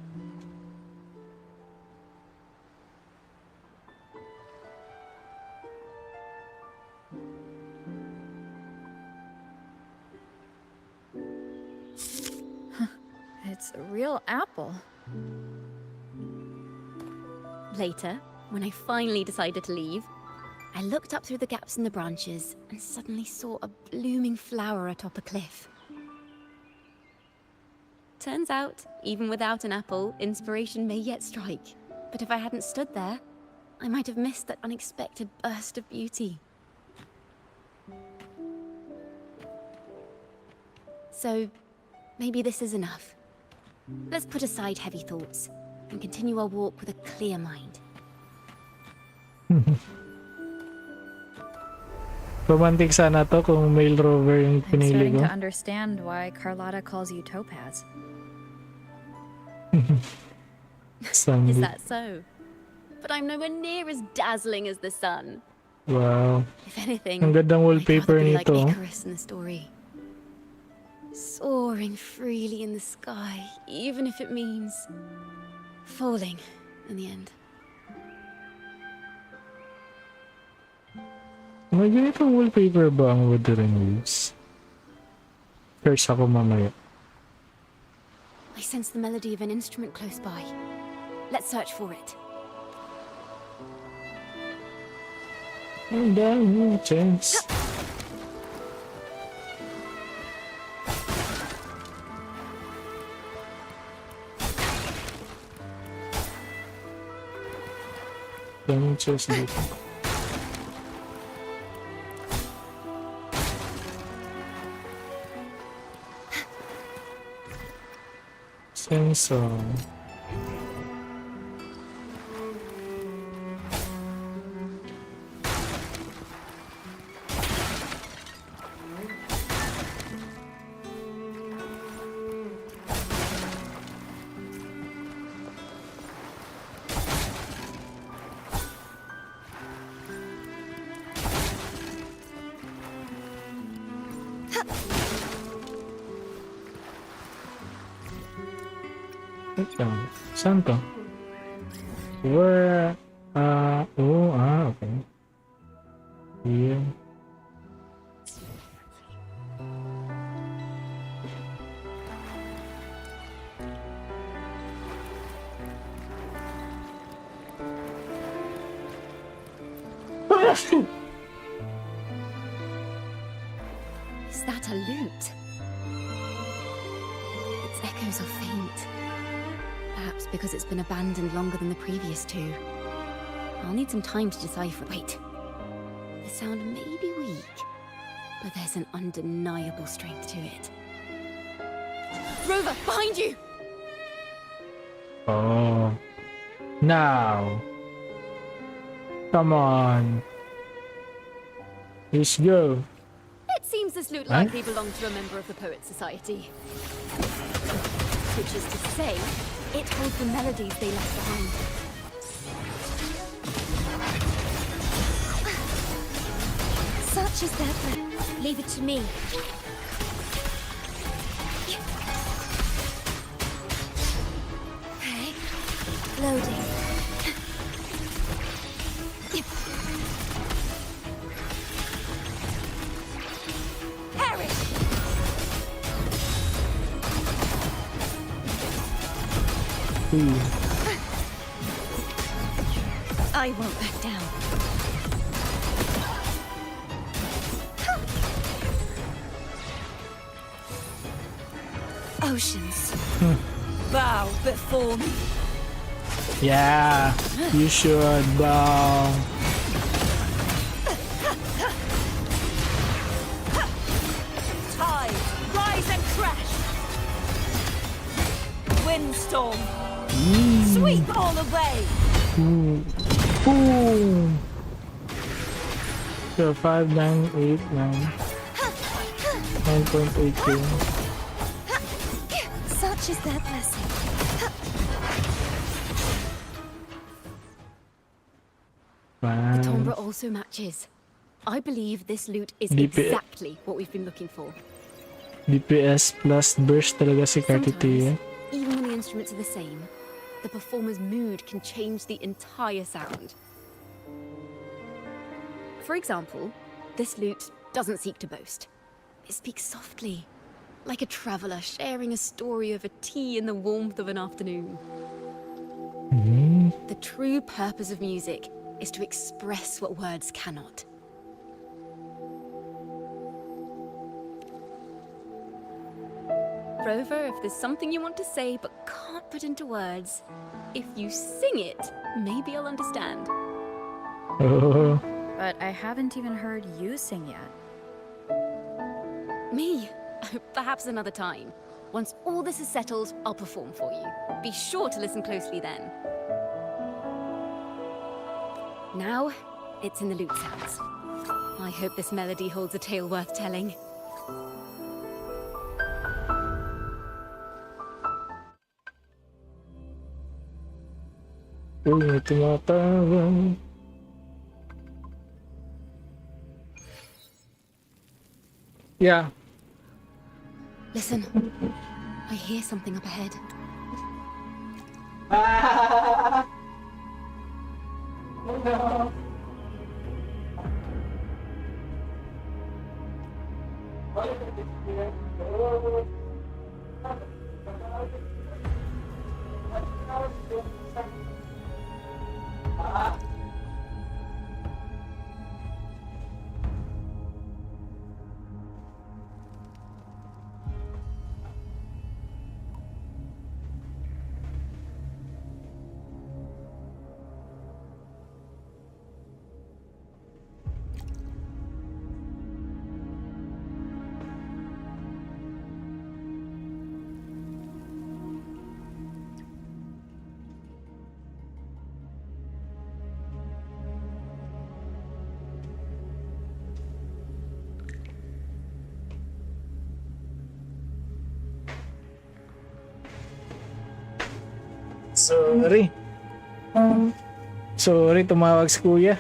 It's a real apple. Later, when I finally decided to leave, I looked up through the gaps in the branches and suddenly saw a blooming flower atop a cliff. Turns out, even without an apple, inspiration may yet strike. But if I hadn't stood there, I might have missed that unexpected burst of beauty. So, maybe this is enough. Let's put aside heavy thoughts and continue our walk with a clear mind. Romantic sana to kung male rover yung I'm pinili starting ko. to understand why Carlotta calls you Topaz. Sandy. Is that so? But I'm nowhere near as dazzling as the sun. Wow. If anything, Ang gandang I'd wallpaper rather be like nito. Icarus in the story. Soaring freely in the sky, even if it means falling in the end. May ganitong wallpaper ba ang Wuthering Waves? Search ako mamaya. I sense the melody of an instrument close by. Let's search for it. Ang dami chance. Daming chance dito. Sensor. Wait lang. Saan to? Where? Okay. Here. Is that a lute? Its echoes are faint. Perhaps because it's been abandoned longer than the previous two. I'll need some time to decipher. Wait. The sound may be weak, but there's an undeniable strength to it. Rover, behind you! Oh. Now. Come on. Let's go. It seems this lute Huh? likely belonged to a member of the Poet Society. Which is to say, it holds the melodies they left behind. Such is their breath. Leave it to me. Okay. Loading. Perish! I won't back down. Oceans. Bow before me. Yeah. You should bow. Tide, rise and crash. Windstorm, sweep all away. Boom. So 5, 9, 8, 9. 9.8K. Such is their blessing. Wow. Timbre also matches. I believe this lute is DP exactly what we've been looking for. DPS plus burst talaga si Carthetyia. Sometimes, even when the instruments are the same, the performer's mood can change the entire sound. For example, this lute doesn't seek to boast. It speaks softly, like a traveler sharing a story over tea in the warmth of an afternoon. The true purpose of music is to express what words cannot. Rover, if there's something you want to say but can't put into words, if you sing it, maybe I'll understand. Oh. But I haven't even heard you sing yet. Me? Perhaps another time. Once all this is settled, I'll perform for you. Be sure to listen closely then. Now, it's in the lute sounds. I hope this melody holds a tale worth telling. Uy, may tumatawag. Yeah. Listen. I hear something up ahead. Sorry. Sorry, tumawag si kuya.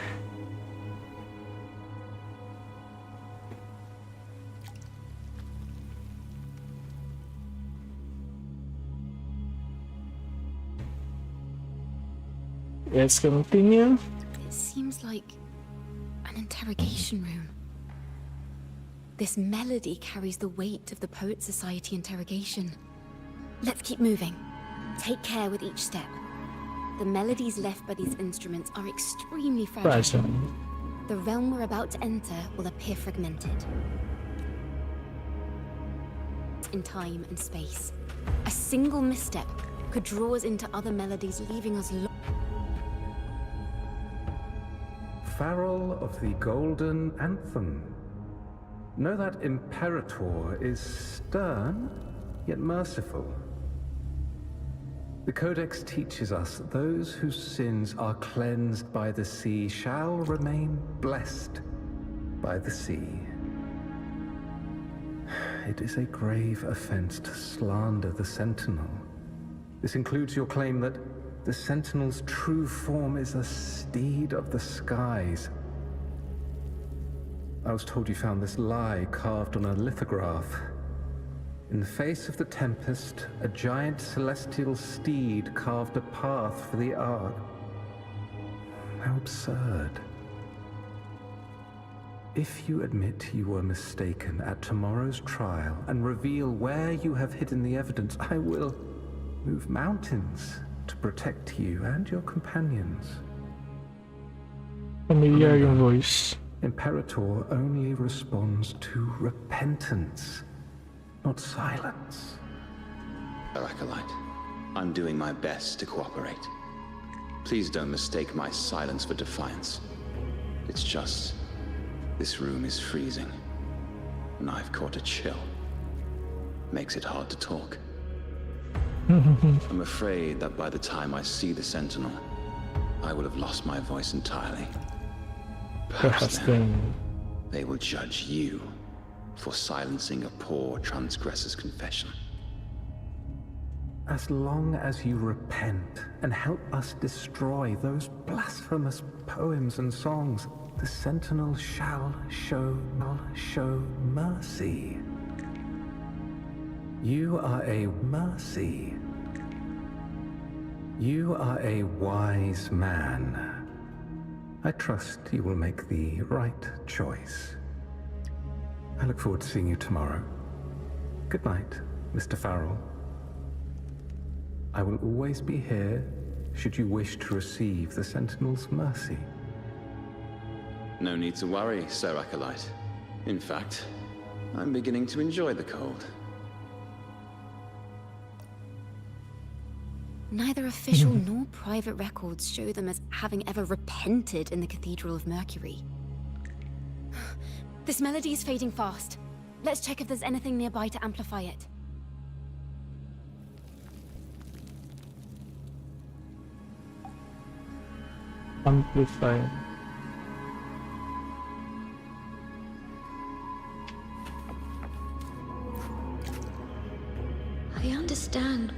Let's continue. It seems like an interrogation room. This melody carries the weight of the Poet Society interrogation. Let's keep moving. Take care with each step. The melodies left by these instruments are extremely fragile. The realm we're about to enter will appear fragmented in time and space. A single misstep could draw us into other melodies, leaving us Farrell of the Golden Anthem. Know that Imperator is stern, yet merciful. The Codex teaches us that those whose sins are cleansed by the sea shall remain blessed by the sea. It is a grave offense to slander the Sentinel. This includes your claim that the Sentinel's true form is a steed of the skies. I was told you found this lie carved on a lithograph. In the face of the tempest, a giant celestial steed carved a path for the Ark. How absurd. If you admit you were mistaken at tomorrow's trial and reveal where you have hidden the evidence, I will move mountains to protect you and your companions. Familiar yung voice. Imperator only responds to repentance, not silence. Acolyte, I'm doing my best to cooperate. Please don't mistake my silence for defiance. It's just, this room is freezing, and I've caught a chill. Makes it hard to talk. I'm afraid that by the time I see the Sentinel, I will have lost my voice entirely. Perhaps then, they will judge you for silencing a poor transgressor's confession. As long as you repent and help us destroy those blasphemous poems and songs, the Sentinel shall show mercy. You are a mercy. You are a wise man. I trust you will make the right choice. I look forward to seeing you tomorrow. Good night, Mr. Farrell. I will always be here should you wish to receive the Sentinel's mercy. No need to worry, Sir Acolyte. In fact, I'm beginning to enjoy the cold. Neither official nor private records show them as having ever repented in the Cathedral of Mercury. This melody is fading fast. Let's check if there's anything nearby to amplify it. Amplify.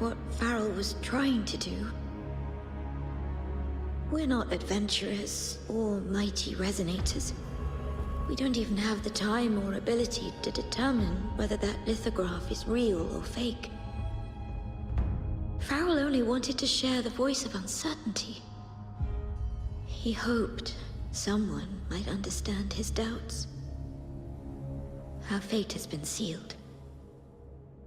what Farrell was trying to do. We're not adventurers or mighty resonators. We don't even have the time or ability to determine whether that lithograph is real or fake. Farrell only wanted to share the voice of uncertainty. He hoped someone might understand his doubts. Our fate has been sealed.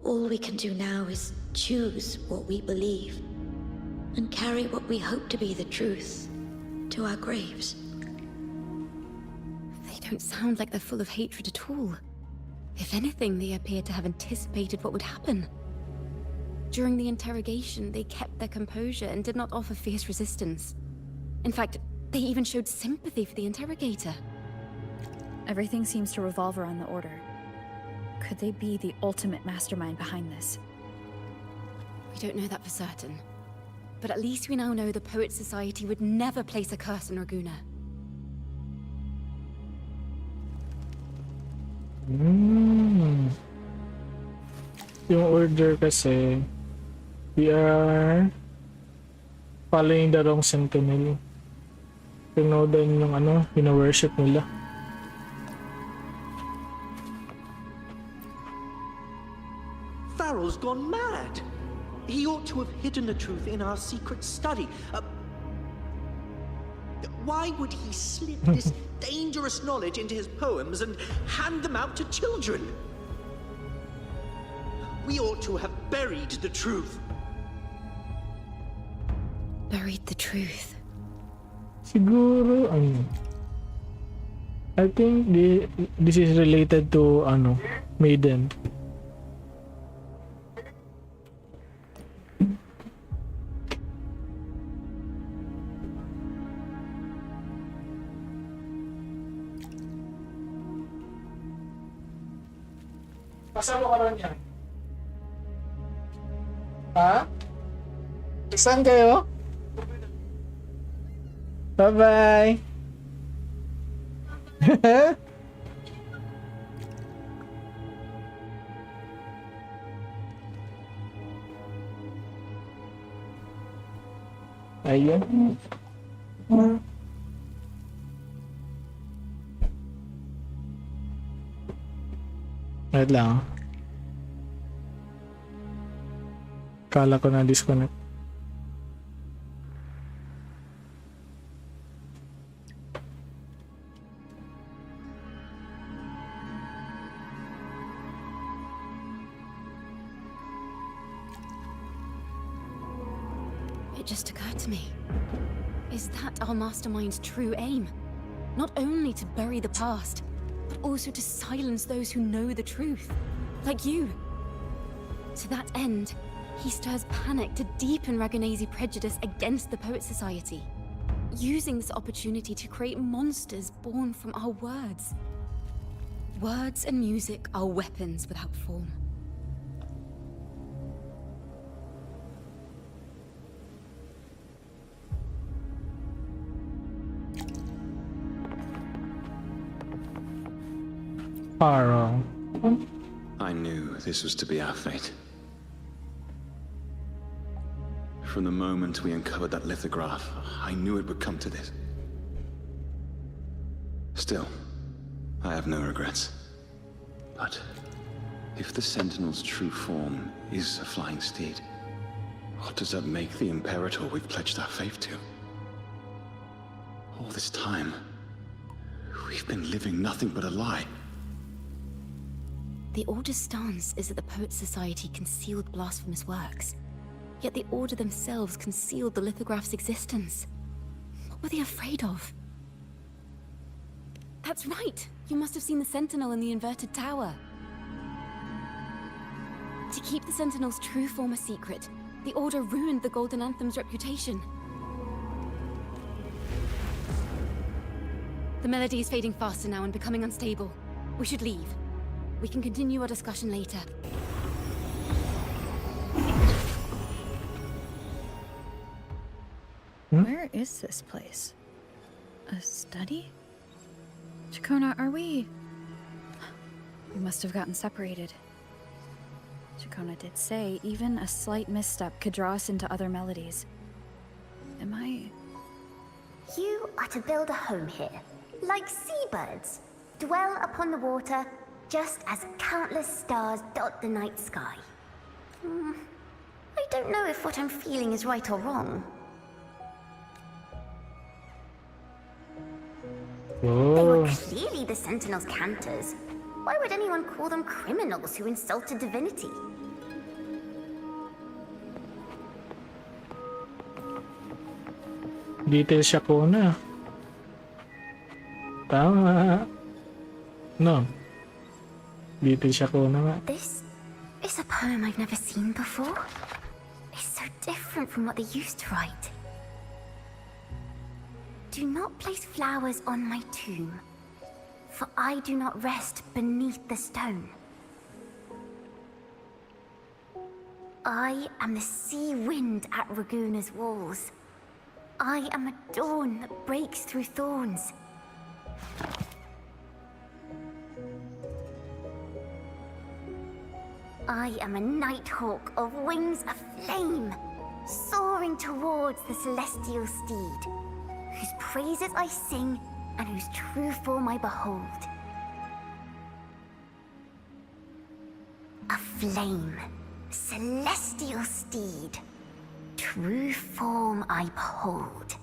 All we can do now is choose what we believe and carry what we hope to be the truth to our graves. They don't sound like they're full of hatred at all. If anything, they appear to have anticipated what would happen. During the interrogation, they kept their composure and did not offer fierce resistance. In fact, they even showed sympathy for the interrogator. Everything seems to revolve around the Order. Could they be the ultimate mastermind behind this? We don't know that for certain. But at least we now know the Poets Society would never place a curse on Raguna. Yung Order kasi, we are following the wrong sentinel. Pinodan yung worship nila. Farrell's gone mad. He ought to have hidden the truth in our secret study. Why would he slip this dangerous knowledge into his poems and hand them out to children? We ought to have buried the truth. Buried the truth? Siguro, I think this is related to, Maiden. Pasama ka rin yan. Ha? Saan kayo? Bye-bye! Ayun. Wait lang. Kala ko na disconnect. It just occurred to me. Is that our mastermind's true aim? Not only to bury the past, but also to silence those who know the truth, like you. To that end, he stirs panic to deepen Ragonese prejudice against the Poets Society, using this opportunity to create monsters born from our words. Words and music are weapons without form. I knew this was to be our fate. From the moment we uncovered that lithograph, I knew it would come to this. Still, I have no regrets. But if the Sentinel's true form is a flying steed, what does that make the Imperator we've pledged our faith to? All this time, we've been living nothing but a lie. The Order's stance is that the Poets Society concealed blasphemous works, yet the Order themselves concealed the lithograph's existence. What were they afraid of? That's right! You must have seen the Sentinel in the inverted tower. To keep the Sentinel's true form a secret, the Order ruined the Golden Anthem's reputation. The melody is fading faster now and becoming unstable. We should leave. We can continue our discussion later. Where is this place? A study? Chacona, are we... We must have gotten separated. Chacona did say even a slight misstep could draw us into other melodies. Am I... You are to build a home here, like seabirds. Dwell upon the water, just as countless stars dot the night sky. I don't know if what I'm feeling is right or wrong. They were clearly the Sentinel's cantors. Why would anyone call them criminals who insulted divinity? Detail Chacona. Tama. No. Detail Chacona nga. This is a poem I've never seen before. It's so different from what they used to write. Do not place flowers on my tomb, for I do not rest beneath the stone. I am the sea wind at Raguna's walls. I am a dawn that breaks through thorns. I am a nighthawk of wings aflame, soaring towards the celestial steed, whose praises I sing and whose true form I behold. A flame, celestial steed, true form I behold.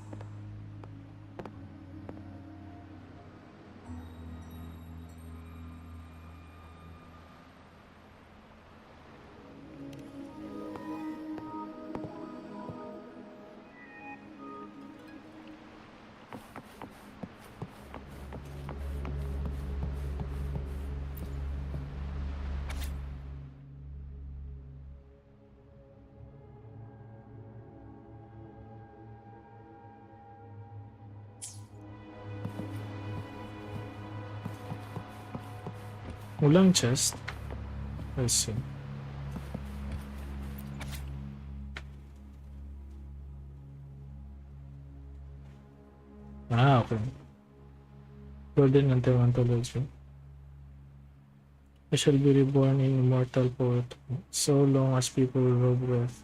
Walang chest. Let's see. Ah, okay. Golden Anthology. I shall be reborn in immortal poetry, so long as people will know breath.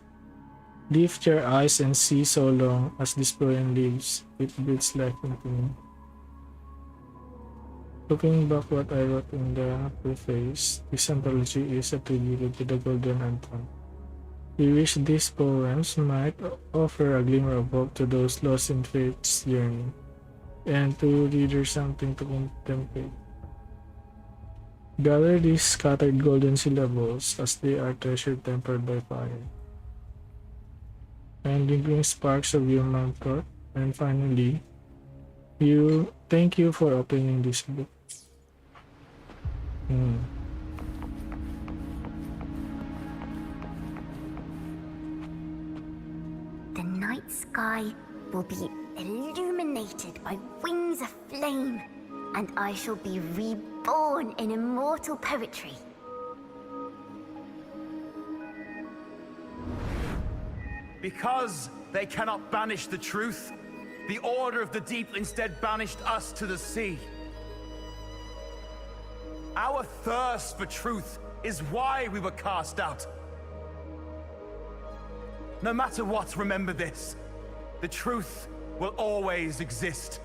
Lift your eyes and see, so long as this poem lives, it breathes life into me. Looking back what I wrote in the preface, this anthology is attributed to the Golden Anthem. We wish these poems might offer a glimmer of hope to those lost in faith's journey, and to readers something to contemplate. Gather these scattered golden syllables as they are treasured tempered by fire, and lingering sparks of human thought, and finally, thank you for opening this book. The night sky will be illuminated by wings of flame, and I shall be reborn in immortal poetry. Because they cannot banish the truth, the Order of the Deep instead banished us to the sea. Our thirst for truth is why we were cast out. No matter what, remember this. The truth will always exist.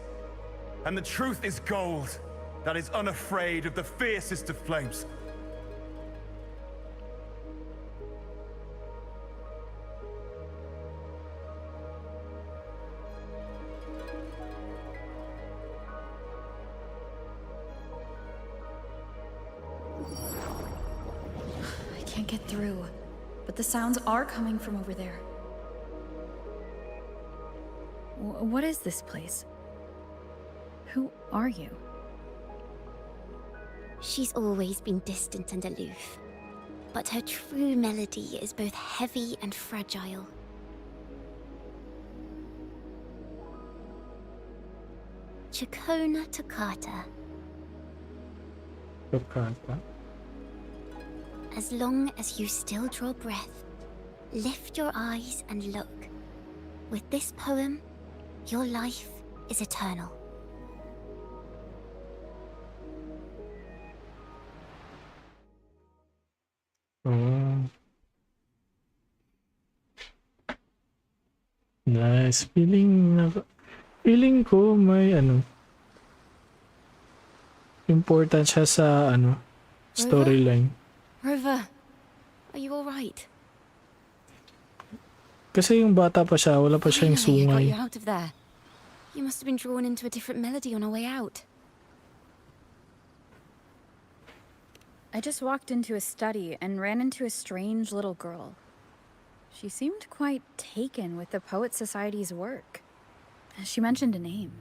And the truth is gold that is unafraid of the fiercest of flames. I can't get through, but the sounds are coming from over there. What is this place? Who are you? She's always been distant and aloof, but her true melody is both heavy and fragile. Chacona Toccata. Toccata. As long as you still draw breath, lift your eyes and look. With this poem, your life is eternal. Oh. nice. Feeling ko may important siya sa storyline. Rover, are you alright? Kasi yung bata pa siya, wala pa siya yung Finally, I got sungay. you out of there. You must have been drawn into a different melody on our way out. I just walked into a study and ran into a strange little girl. She seemed quite taken with the Poet Society's work. She mentioned a name.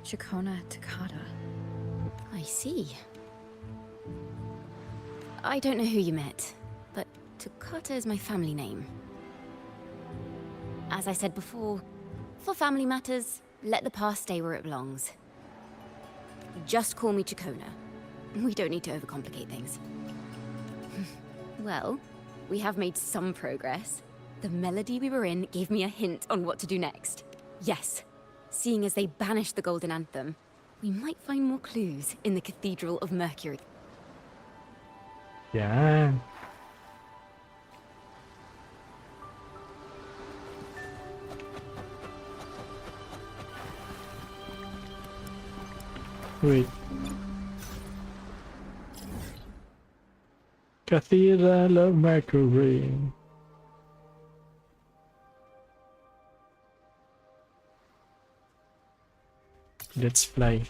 Chikona Takata. I see. I don't know who you met, but Takata is my family name. As I said before, for family matters, let the past stay where it belongs. Just call me Chikona. We don't need to overcomplicate things. Well, we have made some progress. The melody we were in gave me a hint on what to do next. Yes, seeing as they banished the Golden Anthem, we might find more clues in the Cathedral of Mercury. Yan. Wait. Cathedral of Mercury. Let's fly.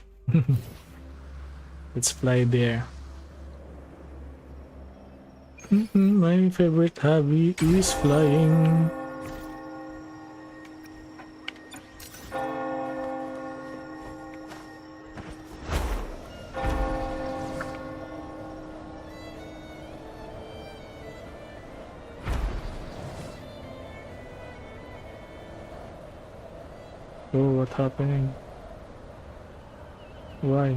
Let's fly there. My favorite hobby is flying. Oh, what's happening? Why?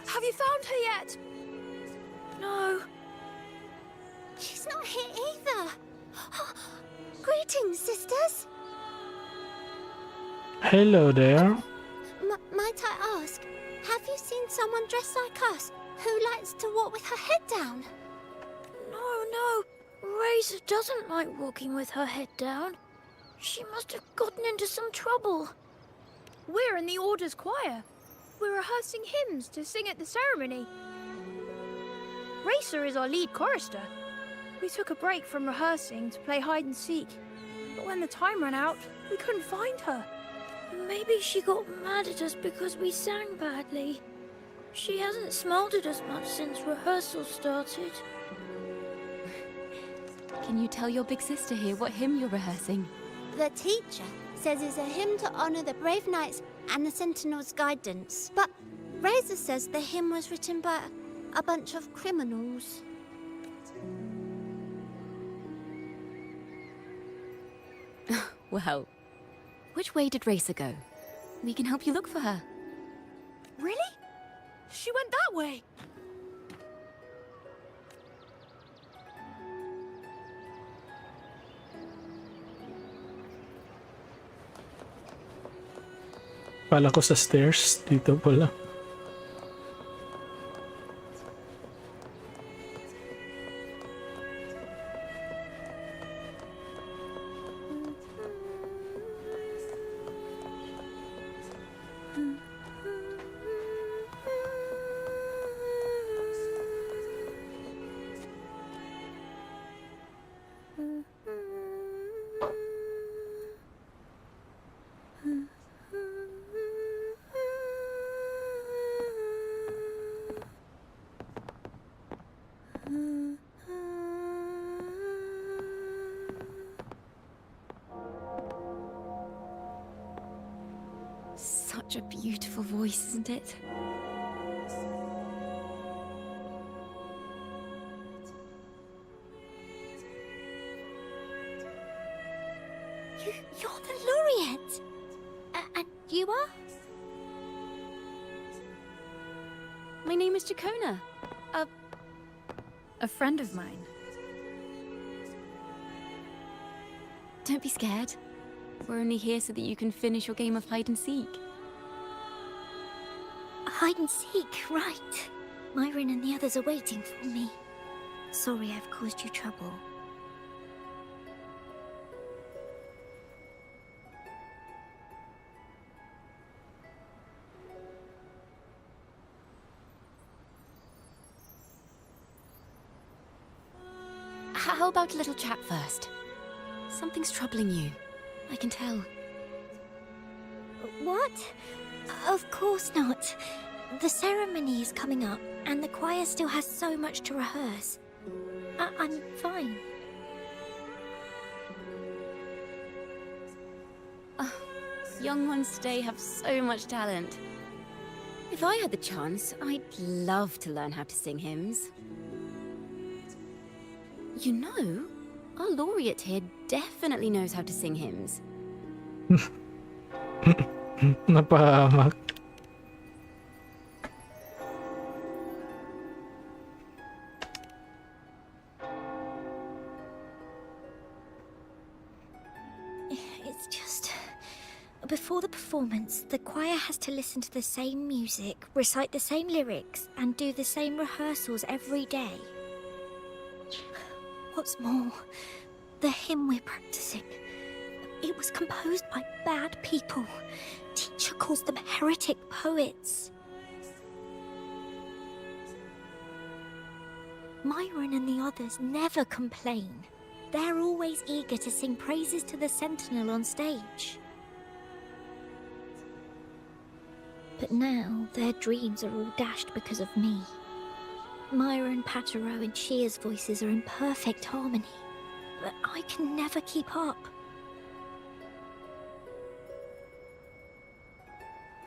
Have you found her yet? No. She's not here either. Greetings, sisters. Hello there. Might I ask, have you seen someone dressed like us who likes to walk with her head down? No. Razor doesn't like walking with her head down. She must have gotten into some trouble. We're in the Order's choir. We're rehearsing hymns to sing at the ceremony. Racer is our lead chorister. We took a break from rehearsing to play hide and seek. But when the time ran out, we couldn't find her. Maybe she got mad at us because we sang badly. She hasn't smiled at us much since rehearsal started. Can you tell your big sister here what hymn you're rehearsing? The teacher says it's a hymn to honor the brave knights and the Sentinel's guidance. But Razor says the hymn was written by a bunch of criminals. Well, which way did Racer go? We can help you look for her. Really? She went that way. Pala ko sa stairs. Dito pala. Such a beautiful voice, isn't it? You're the laureate. And you are? My name is Chikona. A friend of mine. don't be scared. We're only here so that you can finish your game of hide and seek. Hide and seek, right. Myron and the others are waiting for me. Sorry I've caused you trouble. How about a little chat first? Something's troubling you. I can tell. What? Of course not. The ceremony is coming up, and the choir still has so much to rehearse. I'm fine. Oh, young ones today have so much talent. If I had the chance, I'd love to learn how to sing hymns. You know, our laureate here definitely knows how to sing hymns. Napahamak. It's just... Before the performance, the choir has to listen to the same music, recite the same lyrics, and do the same rehearsals every day. What's more, the hymn we're practicing, it was composed by bad people. Teacher calls them heretic poets. Myron and the others never complain. They're always eager to sing praises to the Sentinel on stage. But now their dreams are all dashed because of me. Myron, Patero, and Chia's voices are in perfect harmony, but I can never keep up.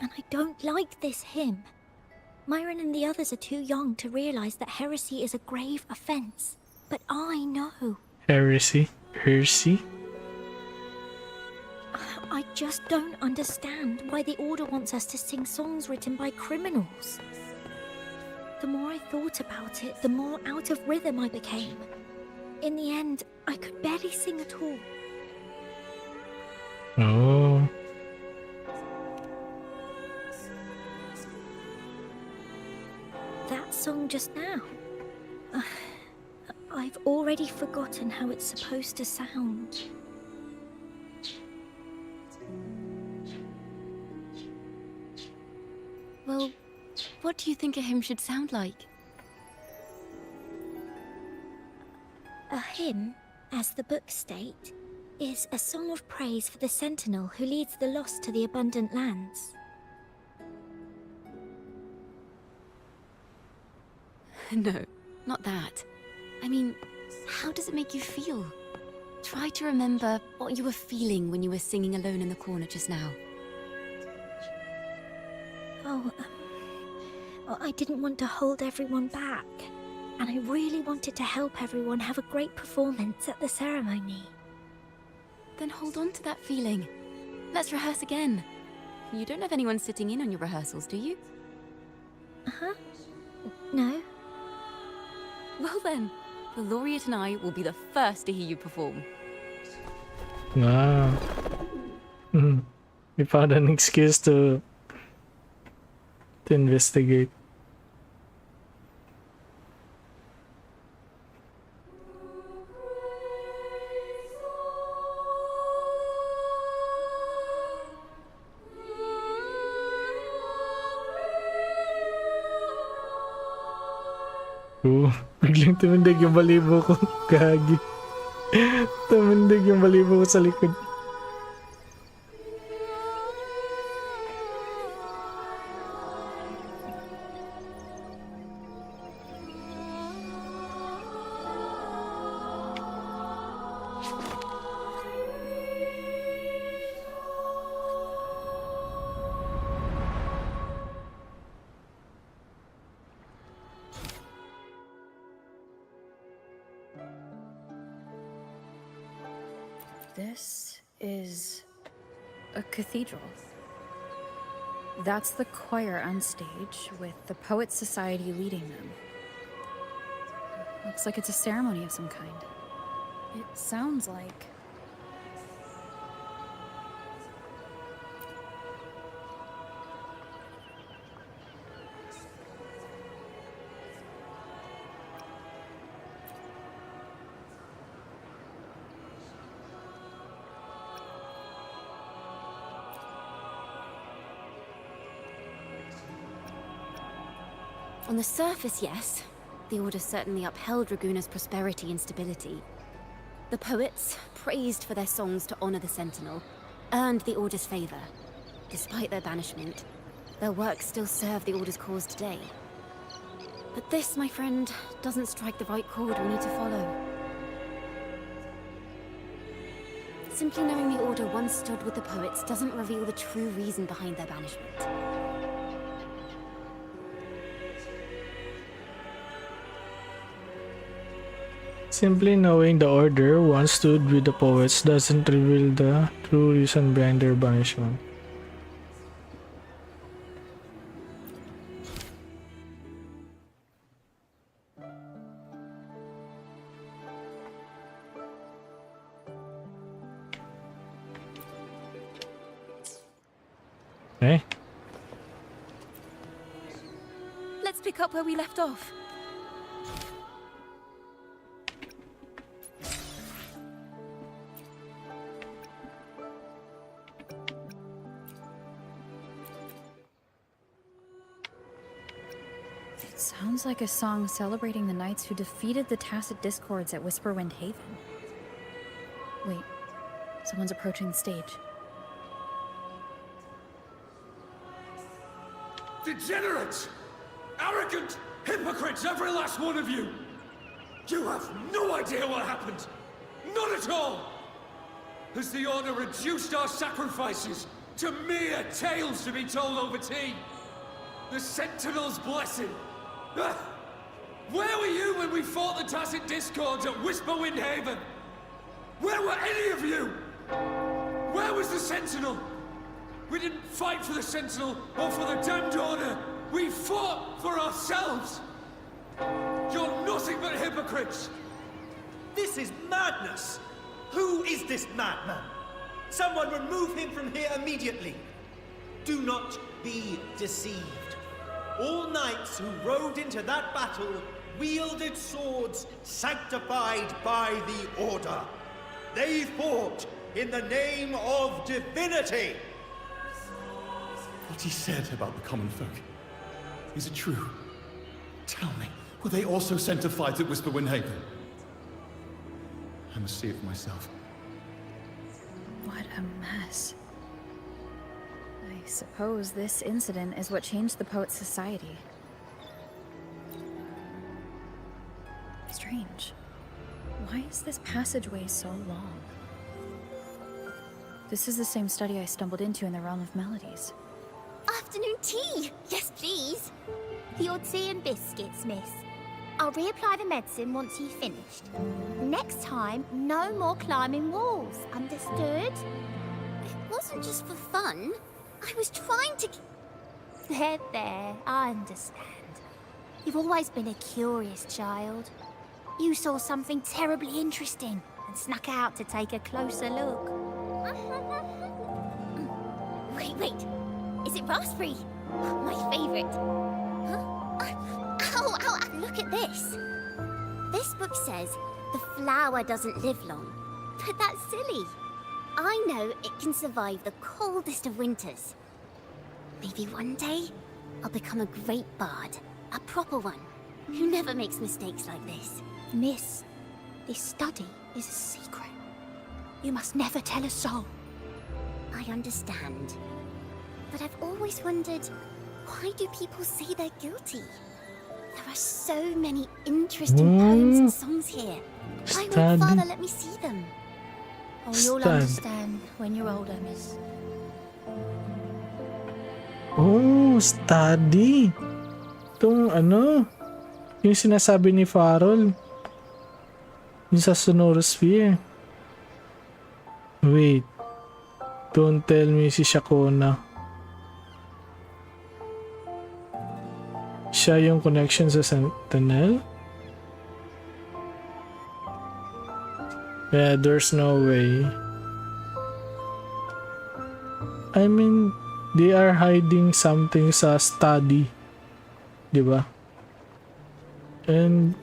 And I don't like this hymn. Myron and the others are too young to realize that heresy is a grave offense, but I know. Heresy? Heresy? I just don't understand why the Order wants us to sing songs written by criminals. The more I thought about it, the more out of rhythm I became. In the end, I could barely sing at all. Oh. That song just now. I've already forgotten how it's supposed to sound. Well, what do you think a hymn should sound like? A hymn, as the books state, is a song of praise for the Sentinel who leads the lost to the abundant lands. No, not that. I mean, how does it make you feel? Try to remember what you were feeling when you were singing alone in the corner just now. I didn't want to hold everyone back, and I really wanted to help everyone have a great performance at the ceremony. Then hold on to that feeling. Let's rehearse again. You don't have anyone sitting in on your rehearsals, do you? Huh? No. Well then, the laureate and I will be the first to hear you perform. Wow. We found an excuse to investigate. Biglang tumindig yung balibo ko. Gagi. Tumindig yung balibo ko sa likod. This is a cathedral. That's the choir on stage, with the Poets Society leading them. Looks like it's a ceremony of some kind. It sounds like On the surface, yes. The Order certainly upheld Raguna's prosperity and stability. The poets, praised for their songs to honor the Sentinel, earned the Order's favor. Despite their banishment, their works still serve the Order's cause today. But this, my friend, doesn't strike the right chord we need to follow. Simply knowing the Order once stood with the poets doesn't reveal the true reason behind their banishment. Simply knowing the Order once stood with the poets doesn't reveal the true reason behind their banishment. Okay. Let's pick up where we left off. It sounds like a song celebrating the knights who defeated the Tacit Discords at Whisperwind Haven. Wait, someone's approaching the stage. Degenerates! Arrogant hypocrites, every last one of you! You have no idea what happened! Not at all! Has the Order reduced our sacrifices to mere tales to be told over tea? The Sentinel's blessing! Ah! Where were you when we fought the Tacit Discords at Whisperwind Haven? Where were any of you? Where was the Sentinel? We didn't fight for the Sentinel or for the damned Order. We fought for ourselves. You're nothing but hypocrites. This is madness! Who is this madman? Someone remove him from here immediately. Do not be deceived. All knights who rode into that battle wielded swords sanctified by the Order. They fought in the name of divinity. What he said about the common folk, is it true? Tell me, were they also sent to fight at Whisperwind Haven? I must see it for myself. What a mess. I suppose this incident is what changed the Poet's society. Strange. Why is this passageway so long? This is the same study I stumbled into in the Realm of Melodies. Afternoon tea! Yes, please. The odd tea and biscuits, miss. I'll reapply the medicine once you've finished. Next time, no more climbing walls. Understood? It wasn't just for fun. I was trying to... There, I understand. You've always been a curious child. You saw something terribly interesting and snuck out to take a closer look. Wait. Is it raspberry? My favorite. Huh? Ow, look at this. This book says the flower doesn't live long. But that's silly. I know it can survive the coldest of winters. Maybe one day, I'll become a great bard. A proper one. Who never makes mistakes like this. Miss, this study is a secret. You must never tell a soul. I understand. But I've always wondered, why do people say they're guilty? There are so many interesting poems and songs here. Why won't Father let me see them? Oh, you'll understand when you're older, miss. Oh, study. Itong yung sinasabi ni Farrell. Yung sa Sonorosphere. Wait. Don't tell me si Shakona. Siya yung connection sa Sentinel? Yeah, there's no way. I mean, they are hiding something sa study. Diba? And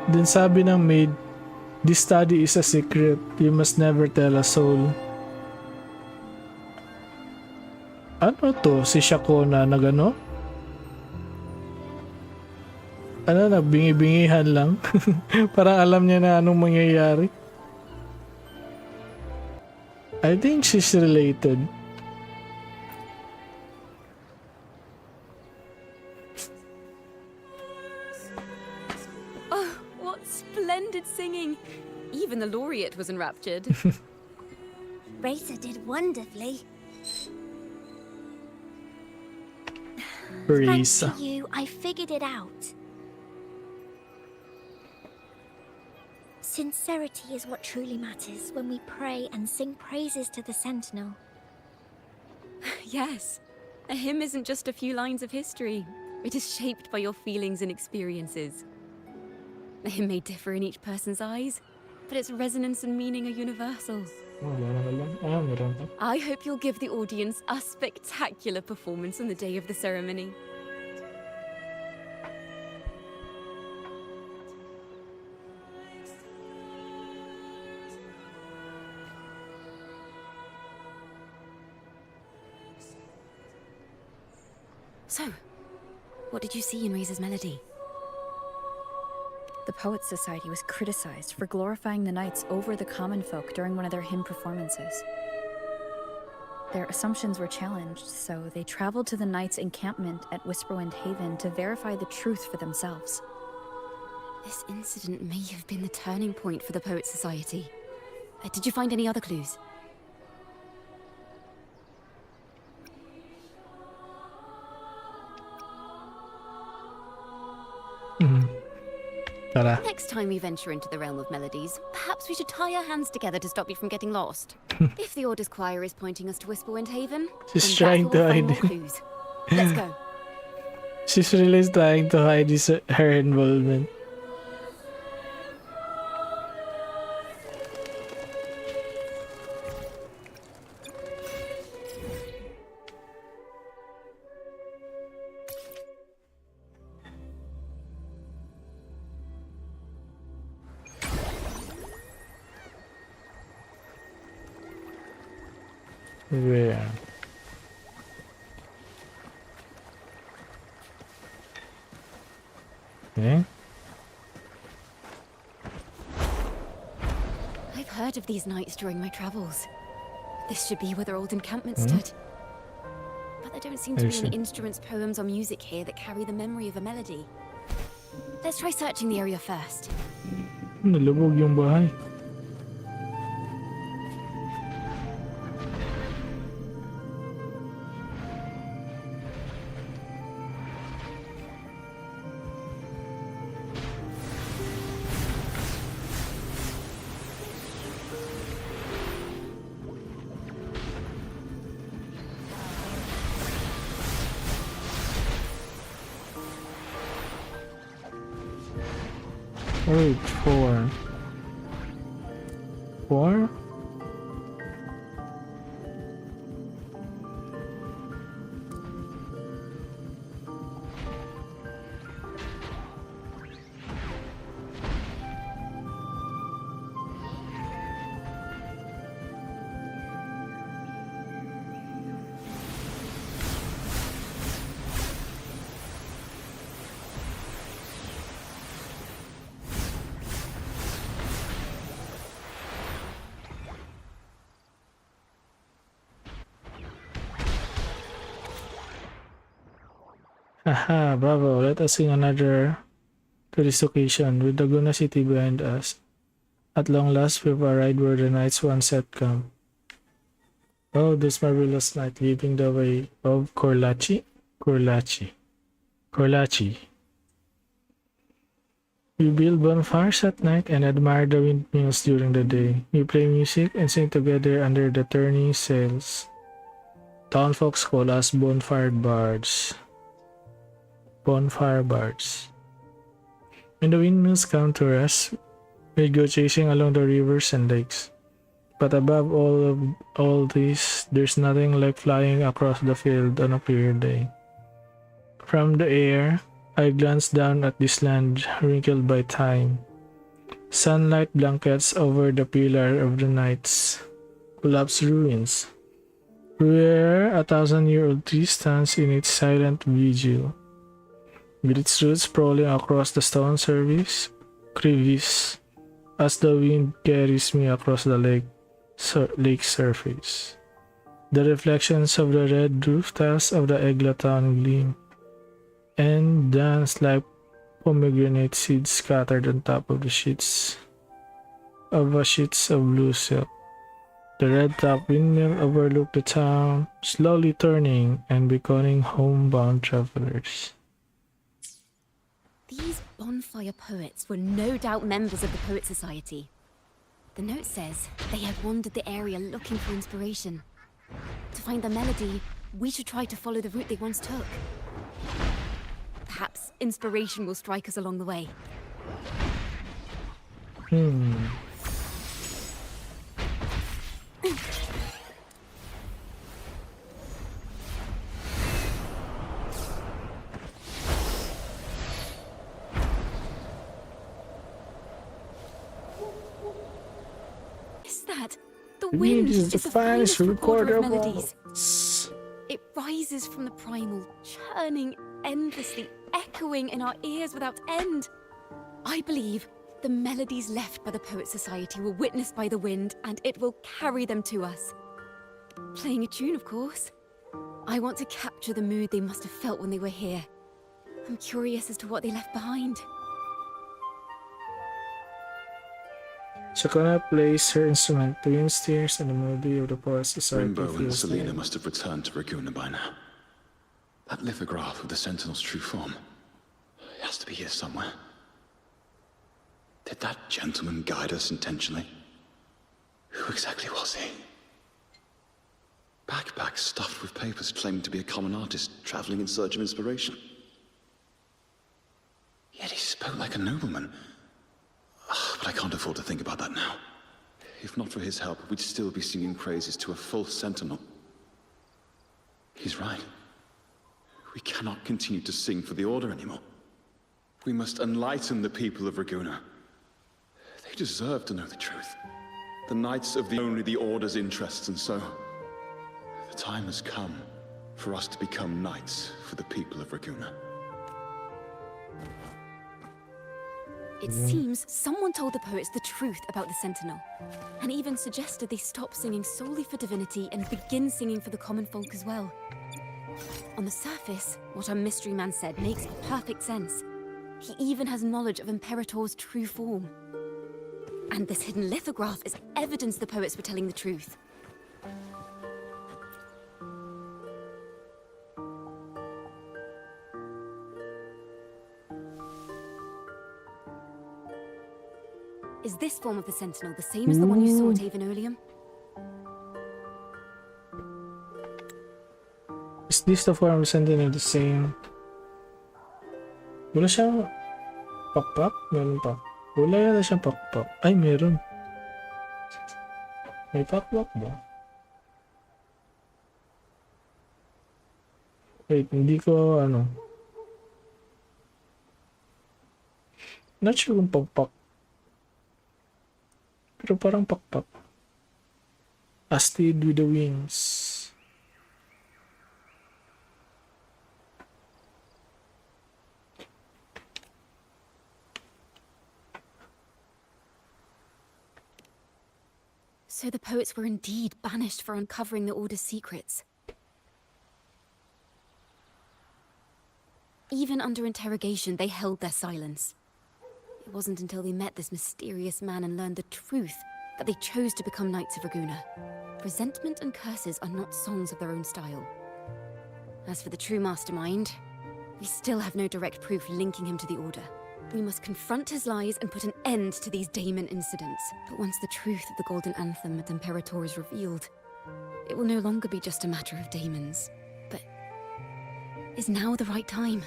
then sabi ng maid, this study is a secret. You must never tell a soul. Ano to? Si Shakona na gano? ano, nagbingi-bingihan lang. Parang alam niya na anong mangyayari. I think she's related. Oh, what splendid singing! Even the laureate was enraptured. Racer did wonderfully. Thanks Risa. to you, I figured it out. Sincerity is what truly matters when we pray and sing praises to the Sentinel. Yes, a hymn isn't just a few lines of history. It is shaped by your feelings and experiences. A hymn may differ in each person's eyes, but its resonance and meaning are universal. I hope you'll give the audience a spectacular performance on the day of the ceremony. So, what did you see in Razor's melody? The Poets Society was criticized for glorifying the knights over the common folk during one of their hymn performances. Their assumptions were challenged, so they traveled to the knights' encampment at Whisperwind Haven to verify the truth for themselves. This incident may have been the turning point for the Poets Society. Did you find any other clues? Next time we venture into the realm of melodies, perhaps we should tie our hands together to stop you from getting lost. If the Order's choir is pointing us to Whisperwind Haven, She's then trying to that's where we'll find hide more it. clues. Let's go. She's really trying to hide her involvement. Where? Okay. I've heard of these nights during my travels. This should be where their old encampment Hmm? stood. But there don't seem to I be any see. instruments, poems, or music here that carry the memory of a melody. Let's try searching the area first. Nalubog yung bahay. Wait, 4. 4? Haha, bravo. Let us sing another to this occasion, with Laguna City behind us. At long last, we've arrived where the knights once had come. Oh, this marvelous night, leading the way of Korlachi? Korlachi. We build bonfires at night and admire the windmills during the day. We play music and sing together under the turning sails. Townfolks call us bonfire bards. Bonfire bards. When the windmills come to rest, we go chasing along the rivers and lakes. But above all this, there's nothing like flying across the field on a clear day. From the air, I glance down at this land wrinkled by time. Sunlight blankets over the pillar of the night's collapsed ruins, where a 1,000-year-old tree stands in its silent vigil. with its roots sprawling across the stone crevice as the wind carries me across the lake surface. The reflections of the red roof tiles of the Eglatown gleam and dance like pomegranate seeds scattered on top of the sheets of blue silk. The red-topped windmill overlooked the town, slowly turning and beckoning homebound travelers. These bonfire poets were no doubt members of the Poet Society. The note says they had wandered the area looking for inspiration. To find the melody, we should try to follow the route they once took. Perhaps inspiration will strike us along the way. Is that? The wind is the finest recorder of melodies. It rises from the primal, churning endlessly, echoing in our ears without end. I believe the melodies left by the Poet Society were witnessed by the wind, and it will carry them to us. Playing a tune, of course. I want to capture the mood they must have felt when they were here. I'm curious as to what they left behind. Chakona plays her instrument, the wind steers, and the melody of the Poet Society Rimbo and feels Selena like... must have returned to Raguna by now. That lithograph of the Sentinel's true form. It has to be here somewhere. Did that gentleman guide us intentionally? Who exactly was he? Backpack stuffed with papers claiming to be a common artist traveling in search of inspiration. Yet he spoke like a nobleman. But I can't afford to think about that now. If not for his help, we'd still be singing praises to a false sentinel. He's right. We cannot continue to sing for the Order anymore. We must enlighten the people of Raguna. They deserve to know the truth. The Knights of only the Order's interests, and so... the time has come for us to become knights for the people of Raguna. It seems someone told the poets the truth about the Sentinel, and even suggested they stop singing solely for divinity and begin singing for the common folk as well. On the surface, what our mystery man said makes perfect sense. He even has knowledge of Imperator's true form. And this hidden lithograph is evidence the poets were telling the truth. Is this form of the Sentinel the same as the one you saw at Avenololium? Is this the form of Sentinel the same? Wala siyang pakpak? Meron pa. Wala yata siyang pakpak. Ay, meron. May pakpak ba? Wait, hindi ko ano. Not sure kung pakpak. Pero parang pakpak. Astrid with the wings. So the poets were indeed banished for uncovering the Order's secrets. Even under interrogation, they held their silence. It wasn't until they met this mysterious man and learned the truth that they chose to become Knights of Raguna. Resentment and curses are not songs of their own style. As for the true mastermind, we still have no direct proof linking him to the Order. We must confront his lies and put an end to these Daemon incidents. But once the truth of the Golden Anthem at Imperator is revealed, it will no longer be just a matter of daemons. But is now the right time?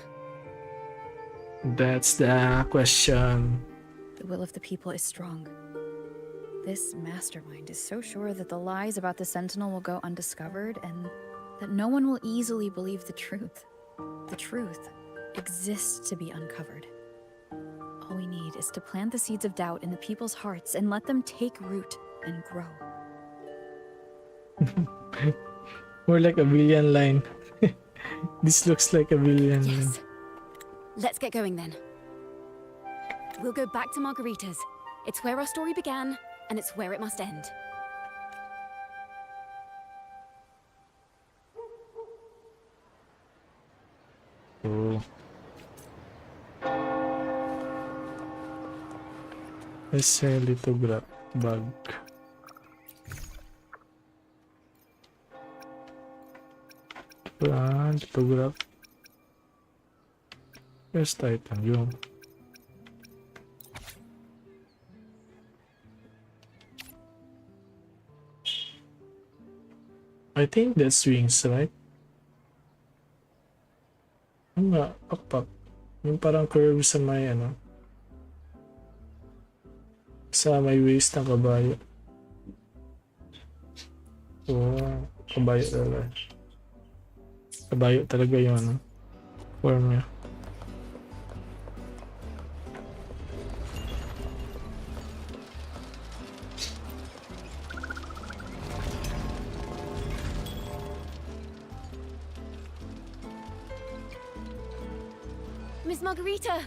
That's the question. The will of the people is strong. This mastermind is so sure that the lies about the Sentinel will go undiscovered and that no one will easily believe the truth. The truth exists to be uncovered. All we need is to plant the seeds of doubt in the people's hearts and let them take root and grow. More like a villain line. This looks like a villain line. Let's get going then. We'll go back to Margarita's. It's where our story began, and it's where it must end. Cool. Let's say lithograph bug. Lithograph. Where's Titan? Yun. I think that's wings, right? Ano nga, pakpak. Yung parang curve sa may ano. Sa may waist ng kabayo. Oh, kabayo talaga. Kabayo talaga yung ano, form niya. Miss Margarita!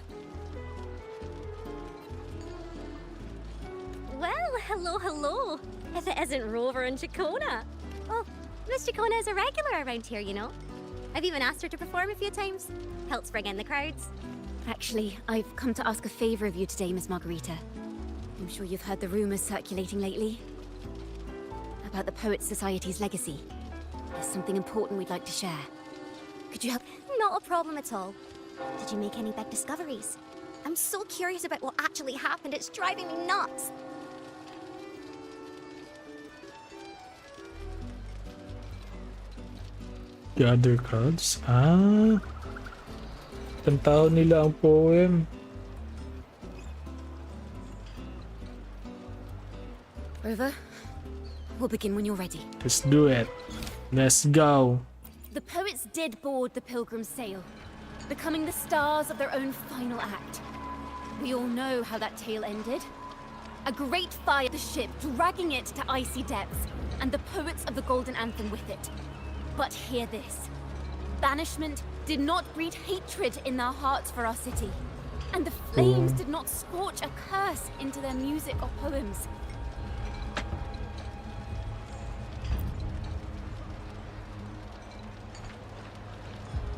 Well, hello. If it isn't Rover and Chacona. Oh, Miss Chacona is a regular around here, you know. I've even asked her to perform a few times. Helps bring in the crowds. Actually, I've come to ask a favor of you today, Miss Margarita. I'm sure you've heard the rumors circulating lately about the Poets Society's legacy. There's something important we'd like to share. Could you help? Not a problem at all. Did you make any big discoveries? I'm so curious about what actually happened. It's driving me nuts. Gather cards? Ah. Tantaw nila ang poem. Rover, we'll begin when you're ready. Let's do it. Let's go. The poets did board the Pilgrim's Sail, becoming the stars of their own final act. We all know how that tale ended. A great fire, the ship dragging it to icy depths, and the poets of the Golden Anthem with it. But hear this. Banishment did not breed hatred in their hearts for our city, and the flames did not scorch a curse into their music or poems.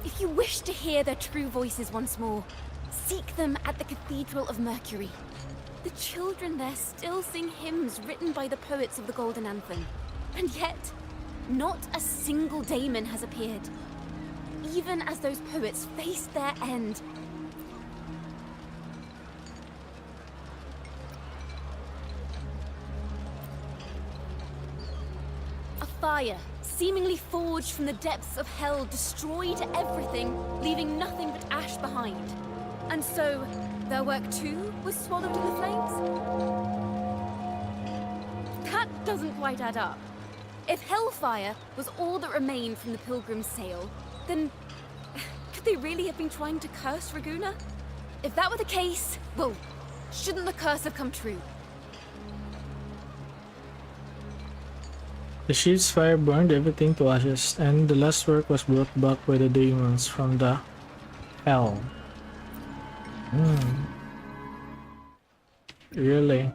If you wish to hear their true voices once more, seek them at the Cathedral of Mercury. The children there still sing hymns written by the poets of the Golden Anthem. And yet, not a single daemon has appeared, even as those poets faced their end. A fire, seemingly forged from the depths of hell, destroyed everything, leaving nothing but ash behind. And so, their work too was swallowed in the flames? That doesn't quite add up. If hellfire was all that remained from the Pilgrim's Sail, then could they really have been trying to curse Raguna? If that were the case, well, shouldn't the curse have come true? The ship's fire burned everything to ashes, and the last work was brought back by the demons from the hell. Really?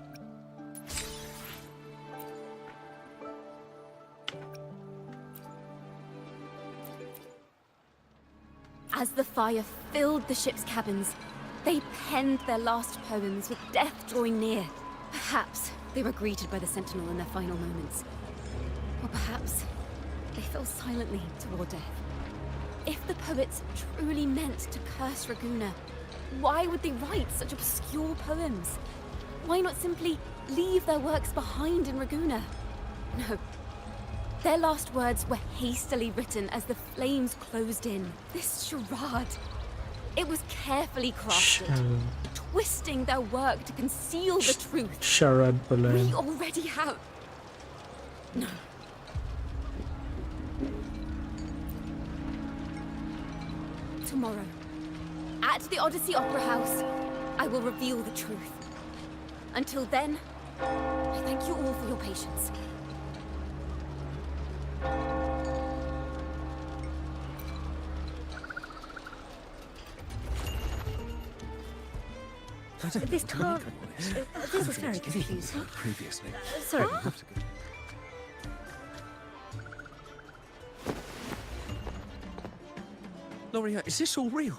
As the fire filled the ship's cabins, they penned their last poems with death drawing near. Perhaps they were greeted by the Sentinel in their final moments. Or perhaps they fell silently toward death. If the poets truly meant to curse Raguna, why would they write such obscure poems? Why not simply leave their works behind in Raguna? No. Their last words were hastily written as the flames closed in. This charade, it was carefully crafted, twisting their work to conceal the truth. Charade pala. We already have... No. Tomorrow, at the Odyssey Opera House, I will reveal the truth. Until then, I thank you all for your patience. This can't... This is very confusing. Previously. Sorry. Loria, is this all real?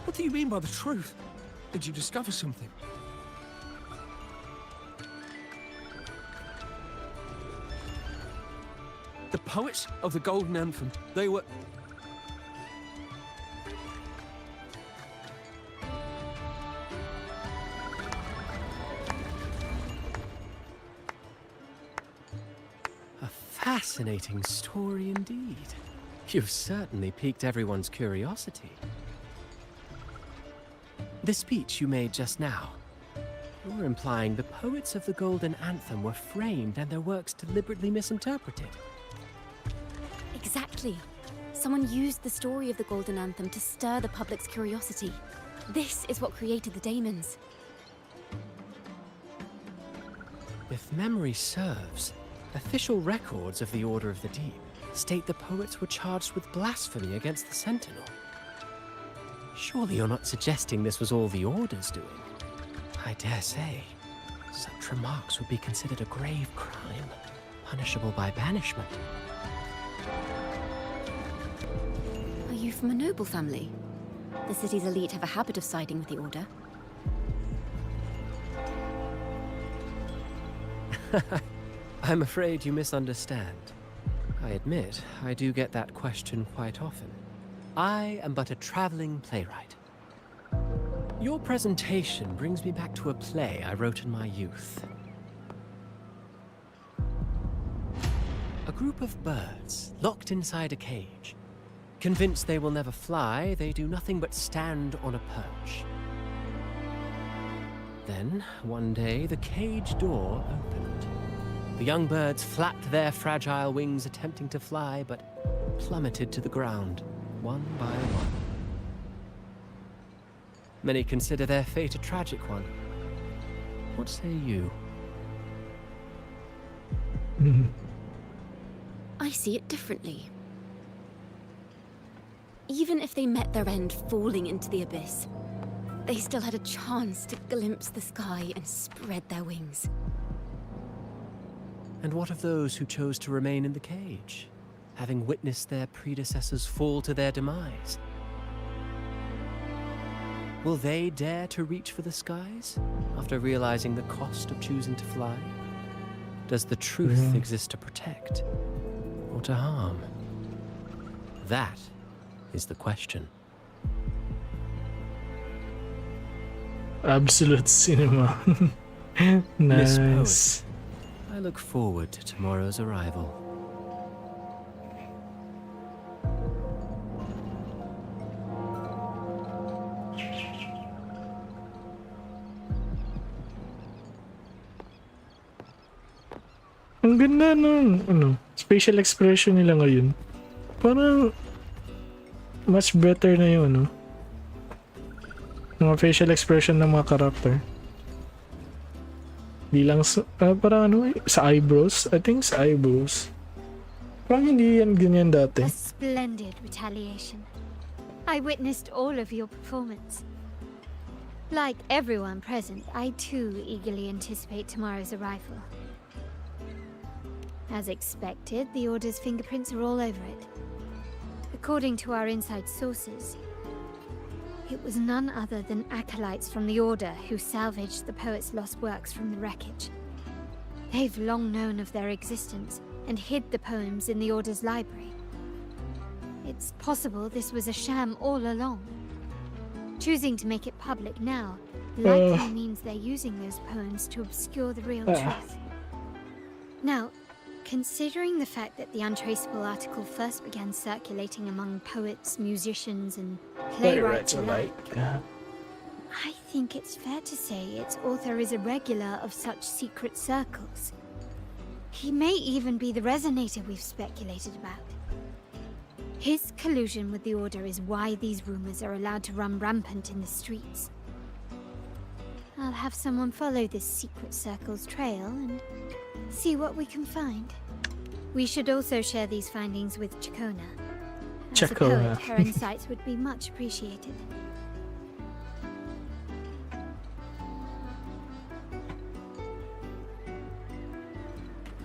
What do you mean by the truth? Did you discover something? The poets of the Golden Anthem, they were... A fascinating story indeed. You've certainly piqued everyone's curiosity. The speech you made just now, you're implying the poets of the Golden Anthem were framed and their works deliberately misinterpreted. Exactly. Someone used the story of the Golden Anthem to stir the public's curiosity. This is what created the daemons. If memory serves, official records of the Order of the Deep state the poets were charged with blasphemy against the Sentinel. Surely you're not suggesting this was all the Order's doing? I dare say, such remarks would be considered a grave crime, punishable by banishment. Are you from a noble family? The city's elite have a habit of siding with the Order. I'm afraid you misunderstand. I admit, I do get that question quite often. I am but a traveling playwright. Your presentation brings me back to a play I wrote in my youth. A group of birds locked inside a cage. Convinced they will never fly, they do nothing but stand on a perch. Then, one day, the cage door opened. The young birds flapped their fragile wings attempting to fly, but plummeted to the ground, one by one. Many consider their fate a tragic one. What say you? I see it differently. Even if they met their end falling into the abyss, they still had a chance to glimpse the sky and spread their wings. And what of those who chose to remain in the cage, having witnessed their predecessors fall to their demise? Will they dare to reach for the skies, after realizing the cost of choosing to fly? Does the truth exist to protect, or to harm? That is the question. Absolute cinema. Miss Nice. Poet, I look forward to tomorrow's arrival. Ang ganda nung facial expression nila ngayon. Parang much better na yun, mga facial expression ng mga karakter. Di lang sa, parang sa eyebrows. I think sa eyebrows. Parang hindi yan ganyan dati. A splendid retaliation. I witnessed all of your performance. Like everyone present, I too eagerly anticipate tomorrow's arrival. As expected, the Order's fingerprints are all over it. According to our inside sources, it was none other than acolytes from the Order who salvaged the poet's lost works from the wreckage. They've long known of their existence and hid the poems in the Order's library. It's possible this was a sham all along. Choosing to make it public now likely means they're using those poems to obscure the real truth. Now, considering the fact that the untraceable article first began circulating among poets, musicians, and playwrights alike, I think it's fair to say its author is a regular of such secret circles. He may even be the resonator we've speculated about. His collusion with the Order is why these rumors are allowed to run rampant in the streets. I'll have someone follow this secret circle's trail and see what we can find. We should also share these findings with Chacona. As a poet, her insights would be much appreciated.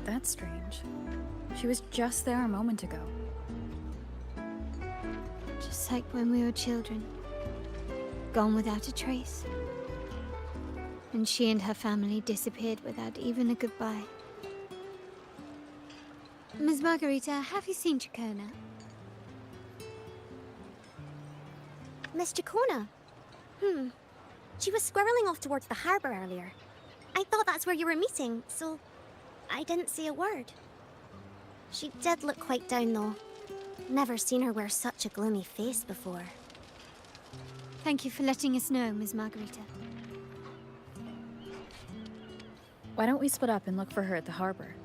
That's strange. She was just there a moment ago. Just like when we were children. Gone without a trace. And she and her family disappeared without even a goodbye. Ms. Margarita, have you seen Chacona? Miss Jacona? She was squirreling off towards the harbour earlier. I thought that's where you were meeting, so I didn't say a word. She did look quite down, though. Never seen her wear such a gloomy face before. Thank you for letting us know, Ms. Margarita. Why don't we split up and look for her at the harbor?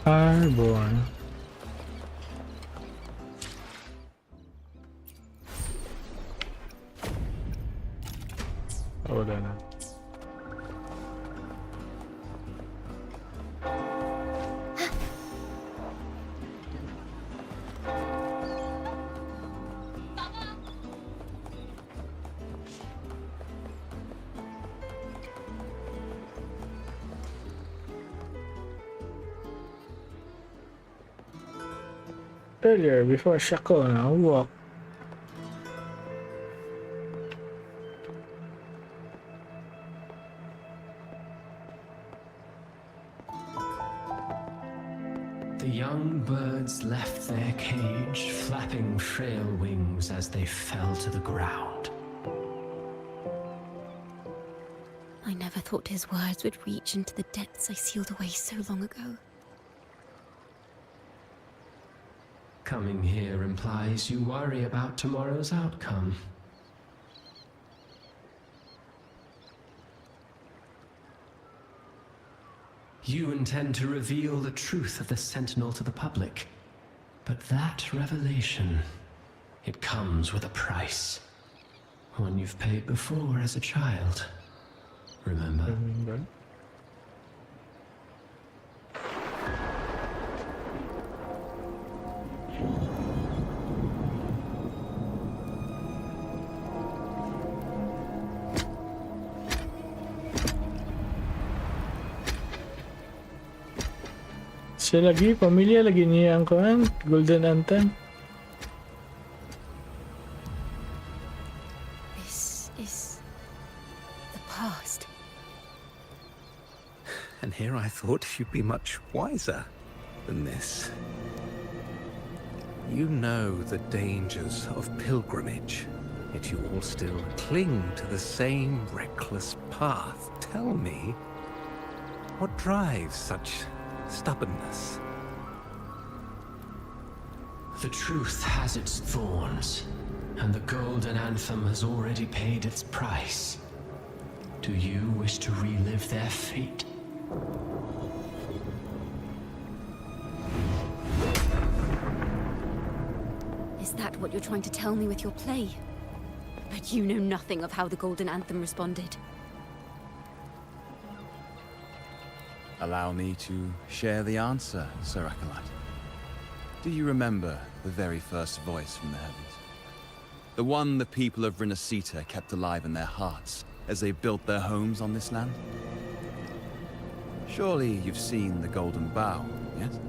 Airborne. Oh, wala na. Earlier, before Chacona, walk. The young birds left their cage, flapping frail wings as they fell to the ground. I never thought his words would reach into the depths I sealed away so long ago. Coming here implies you worry about tomorrow's outcome. You intend to reveal the truth of the Sentinel to the public. But that revelation, it comes with a price. One you've paid before as a child. Remember? Siya lagi, pamilya lagi niya ang kuhan, Golden Anthem. This is the past. And here I thought you'd be much wiser than this. You know the dangers of pilgrimage, yet you all still cling to the same reckless path. Tell me, what drives such stubbornness? The truth has its thorns, and the Golden Anthem has already paid its price. Do you wish to relive their fate? Is that what you're trying to tell me with your play? But you know nothing of how the Golden Anthem responded. Allow me to share the answer, Sir Acolyte. Do you remember the very first voice from the heavens? The one the people of Renacita kept alive in their hearts as they built their homes on this land? Surely you've seen The Golden Bough, yes?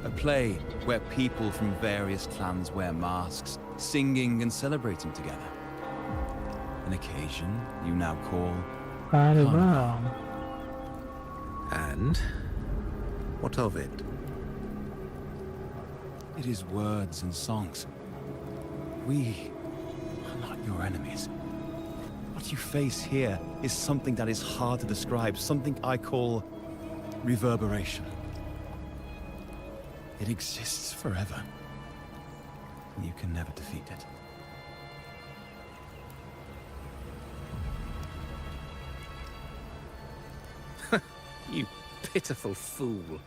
A play where people from various clans wear masks, singing and celebrating together. An occasion you now call Carnival. And what of it? It is words and songs. We are not your enemies. What you face here is something that is hard to describe, something I call reverberation. It exists forever, and you can never defeat it. You pitiful fool.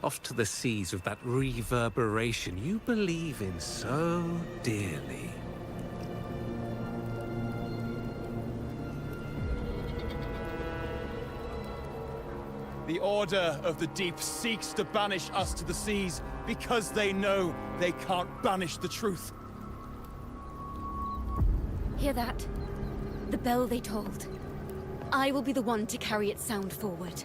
Off to the seas of that reverberation you believe in so dearly. The Order of the Deep seeks to banish us to the seas because they know they can't banish the truth. Hear that? The bell they tolled. I will be the one to carry its sound forward.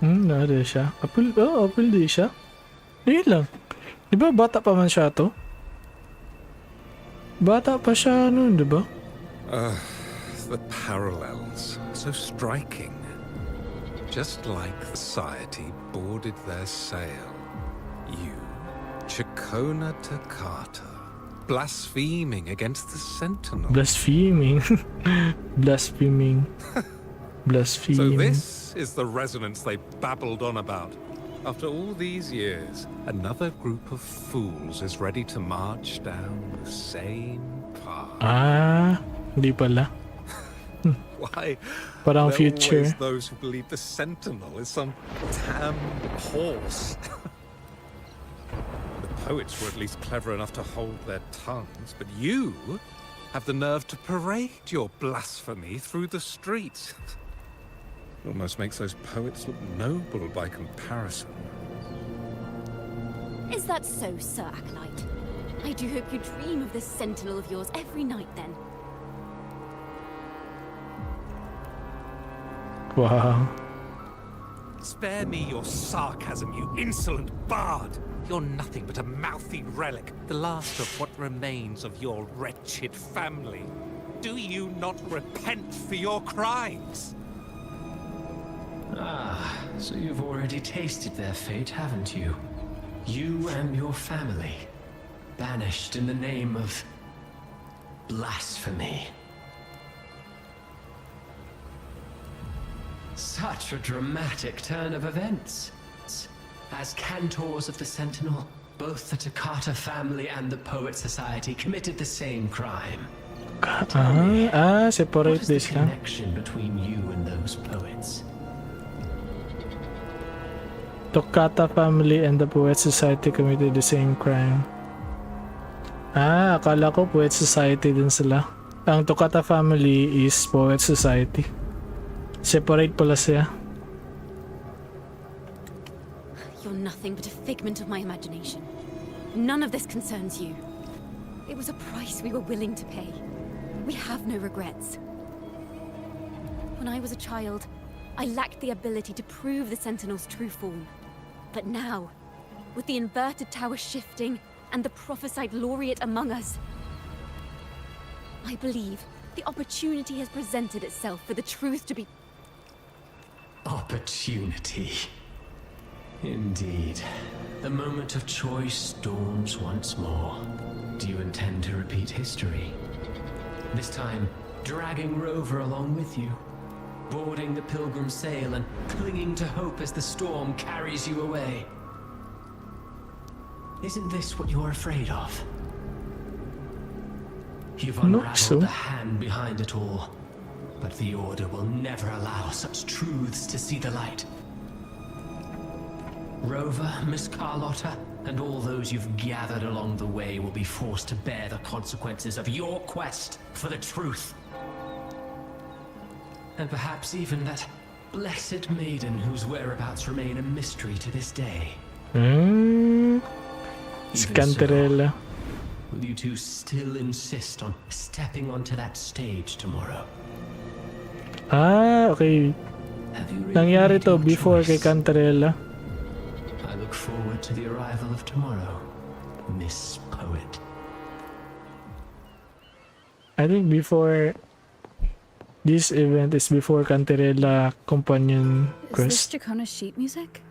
Nari siya. Apil di siya. Yun lang. Di ba bata pa man siya to? Bata pa siya noon, di ba? The parallels, so striking. Just like society boarded their sail. You, Chakona Takata, blaspheming against the Sentinel. Blaspheming. Blaspheming. So Blaspheming. this is the resonance they babbled on about. After all these years, another group of fools is ready to march down the same path. Hindi pala. Why? Parang there are future. always those who believe the Sentinel is some damn horse. The poets were at least clever enough to hold their tongues, but you have the nerve to parade your blasphemy through the streets. Almost makes those poets look noble by comparison. Is that so, Sir Acolyte? I do hope you dream of this sentinel of yours every night, then. Wow. Spare me your sarcasm, you insolent bard! You're nothing but a mouthy relic, the last of what remains of your wretched family. Do you not repent for your crimes? Ah, so you've already tasted their fate, haven't you? You and your family, banished in the name of blasphemy. Such a dramatic turn of events. As cantors of the Sentinel, both the Takata family and the Poet Society committed the same crime. Separate what is this, the connection between you and those poets? Tokata family and the Poet Society committed the same crime. Akala ko Poet Society din sila. Ang Tokata family is Poet Society. Separate pala siya. You're nothing but a figment of my imagination. None of this concerns you. It was a price we were willing to pay. We have no regrets. When I was a child, I lacked the ability to prove the Sentinel's true form. But now, with the inverted tower shifting and the prophesied laureate among us, I believe the opportunity has presented itself for the truth to be... Opportunity. Indeed. The moment of choice dawns once more. Do you intend to repeat history? This time, dragging Rover along with you, boarding the pilgrim sail and clinging to hope as the storm carries you away. Isn't this what you're afraid of? You've unraveled the hand behind it all, but the Order will never allow such truths to see the light. Rover, Miss Carlotta, and all those you've gathered along the way will be forced to bear the consequences of your quest for the truth. And perhaps even that blessed maiden whose whereabouts remain a mystery to this day. Scantarella. Will you two still insist on stepping onto that stage tomorrow? Okay. Nangyari to before kay Cantarella. I look forward to the arrival of tomorrow, Miss Poet. I think before this event is before Cantarella companion Is quest. this Jacona's sheet music?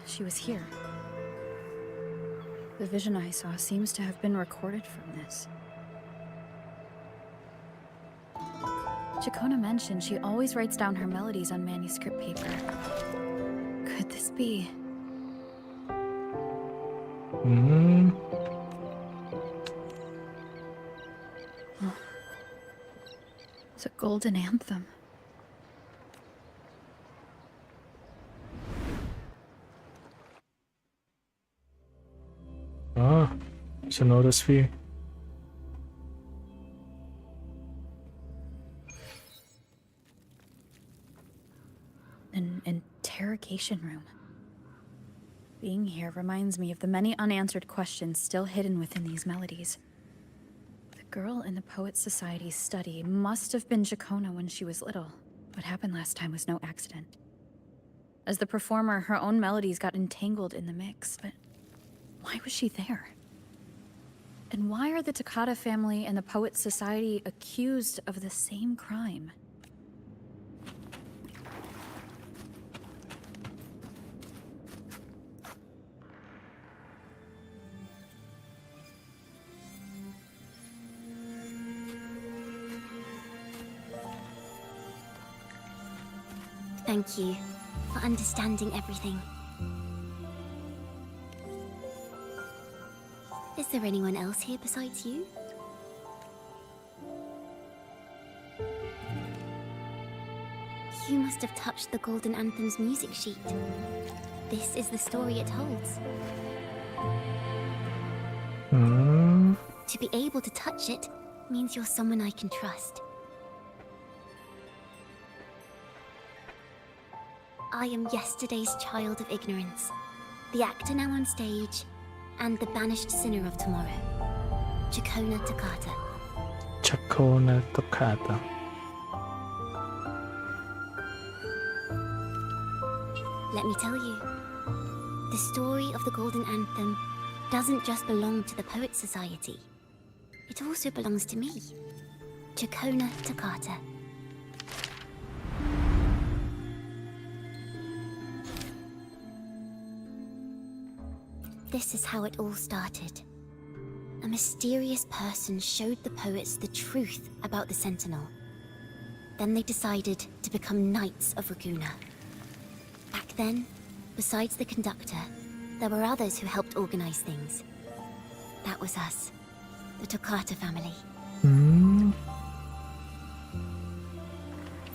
She was here. The vision I saw seems to have been recorded from this. Jacona mentioned she always writes down her melodies on manuscript paper. Could this be? Golden Anthem. Ah, Sonoda Sphere. An interrogation room. Being here reminds me of the many unanswered questions still hidden within these melodies. The girl in the Poets Society's study must have been Jacona when she was little. What happened last time was no accident. As the performer, her own melodies got entangled in the mix, but why was she there? And why are the Takata family and the Poets Society accused of the same crime? Thank you for understanding everything. Is there anyone else here besides you? You must have touched the Golden Anthem's music sheet. This is the story it holds. To be able to touch it means you're someone I can trust. I am yesterday's child of ignorance, the actor now on stage, and the banished sinner of tomorrow, Jacona Takata. Jacona Takata. Let me tell you, the story of the Golden Anthem doesn't just belong to the Poets Society. It also belongs to me, Jacona Takata. This is how it all started. A mysterious person showed the poets the truth about the Sentinel. Then they decided to become Knights of Raguna. Back then, besides the conductor, there were others who helped organize things. That was us, the Takata family.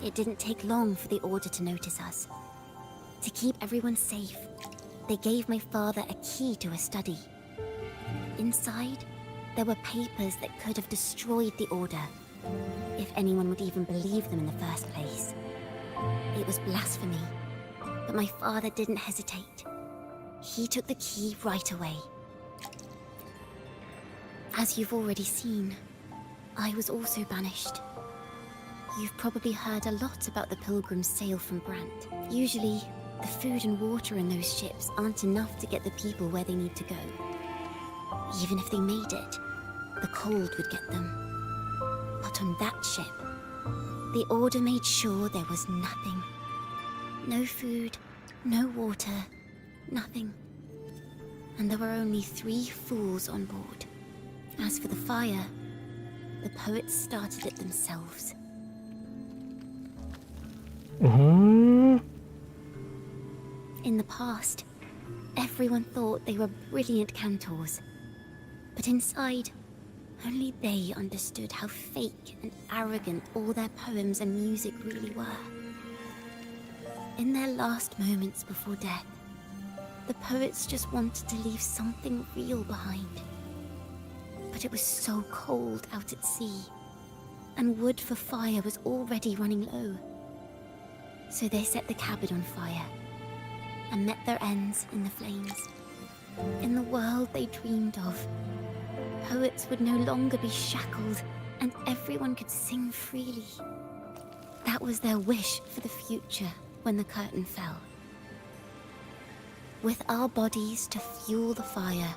It didn't take long for the Order to notice us. To keep everyone safe, they gave my father a key to a study. Inside, there were papers that could have destroyed the Order, if anyone would even believe them in the first place. It was blasphemy, but my father didn't hesitate. He took the key right away. As you've already seen, I was also banished. You've probably heard a lot about the pilgrims' sail from Brant. Usually, the food and water in those ships aren't enough to get the people where they need to go. Even if they made it, the cold would get them. But on that ship, the Order made sure there was nothing. No food, no water, nothing. And there were only 3 fools on board. As for the fire, the poets started it themselves. In the past, everyone thought they were brilliant cantors. But inside, only they understood how fake and arrogant all their poems and music really were. In their last moments before death, the poets just wanted to leave something real behind. But it was so cold out at sea, and wood for fire was already running low. So they set the cabin on fire, and met their ends in the flames. In the world they dreamed of, poets would no longer be shackled, and everyone could sing freely. That was their wish for the future when the curtain fell. With our bodies to fuel the fire,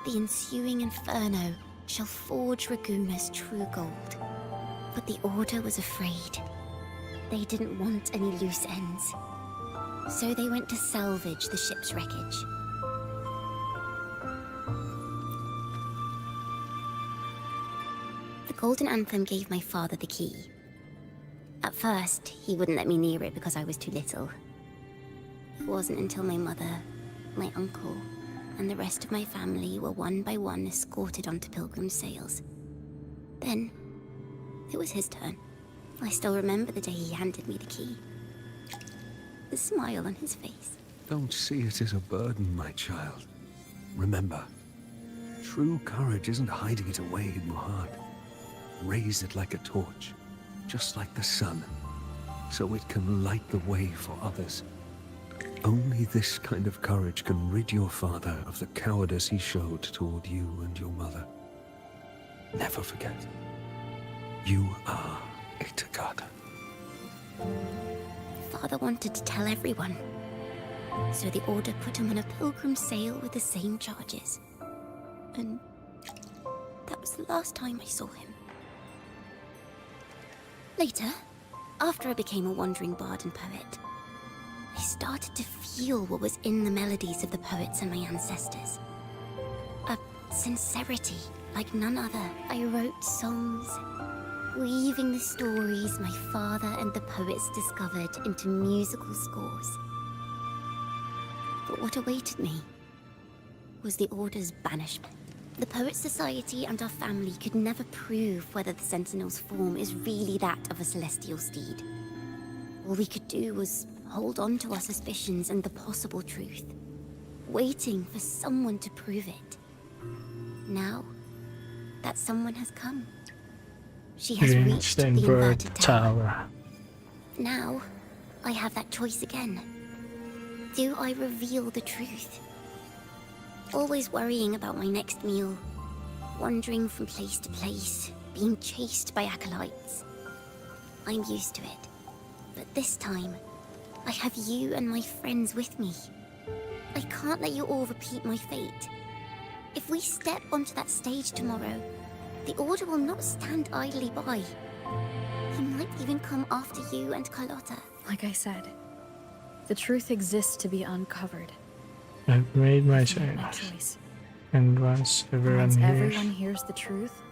the ensuing inferno shall forge Raguna's true gold. But the Order was afraid. They didn't want any loose ends. So they went to salvage the ship's wreckage. The Golden Anthem gave my father the key. At first, he wouldn't let me near it because I was too little. It wasn't until my mother, my uncle, and the rest of my family were one by one escorted onto Pilgrim's sails. Then, it was his turn. I still remember the day he handed me the key. The smile on his face. Don't see it as a burden, my child. Remember, true courage isn't hiding it away in your heart. Raise it like a torch, just like the sun, so it can light the way for others. Only this kind of courage can rid your father of the cowardice he showed toward you and your mother. Never forget, you are a Tagada. Father wanted to tell everyone, so the Order put him on a pilgrim sail with the same charges. And that was the last time I saw him. Later, after I became a wandering bard and poet, I started to feel what was in the melodies of the poets and my ancestors. A sincerity like none other. I wrote songs, weaving the stories my father and the poets discovered into musical scores. But what awaited me was the Order's banishment. The Poet Society and our family could never prove whether the Sentinel's form is really that of a celestial steed. All we could do was hold on to our suspicions and the possible truth, waiting for someone to prove it. Now, that someone has come. She has reached the inverted tower. Now, I have that choice again. Do I reveal the truth? Always worrying about my next meal, wandering from place to place, being chased by acolytes. I'm used to it. But this time, I have you and my friends with me. I can't let you all repeat my fate. If we step onto that stage tomorrow, the Order will not stand idly by. He might even come after you and Carlotta. Like I said, the truth exists to be uncovered. I've made my choice. And once everyone hears the truth,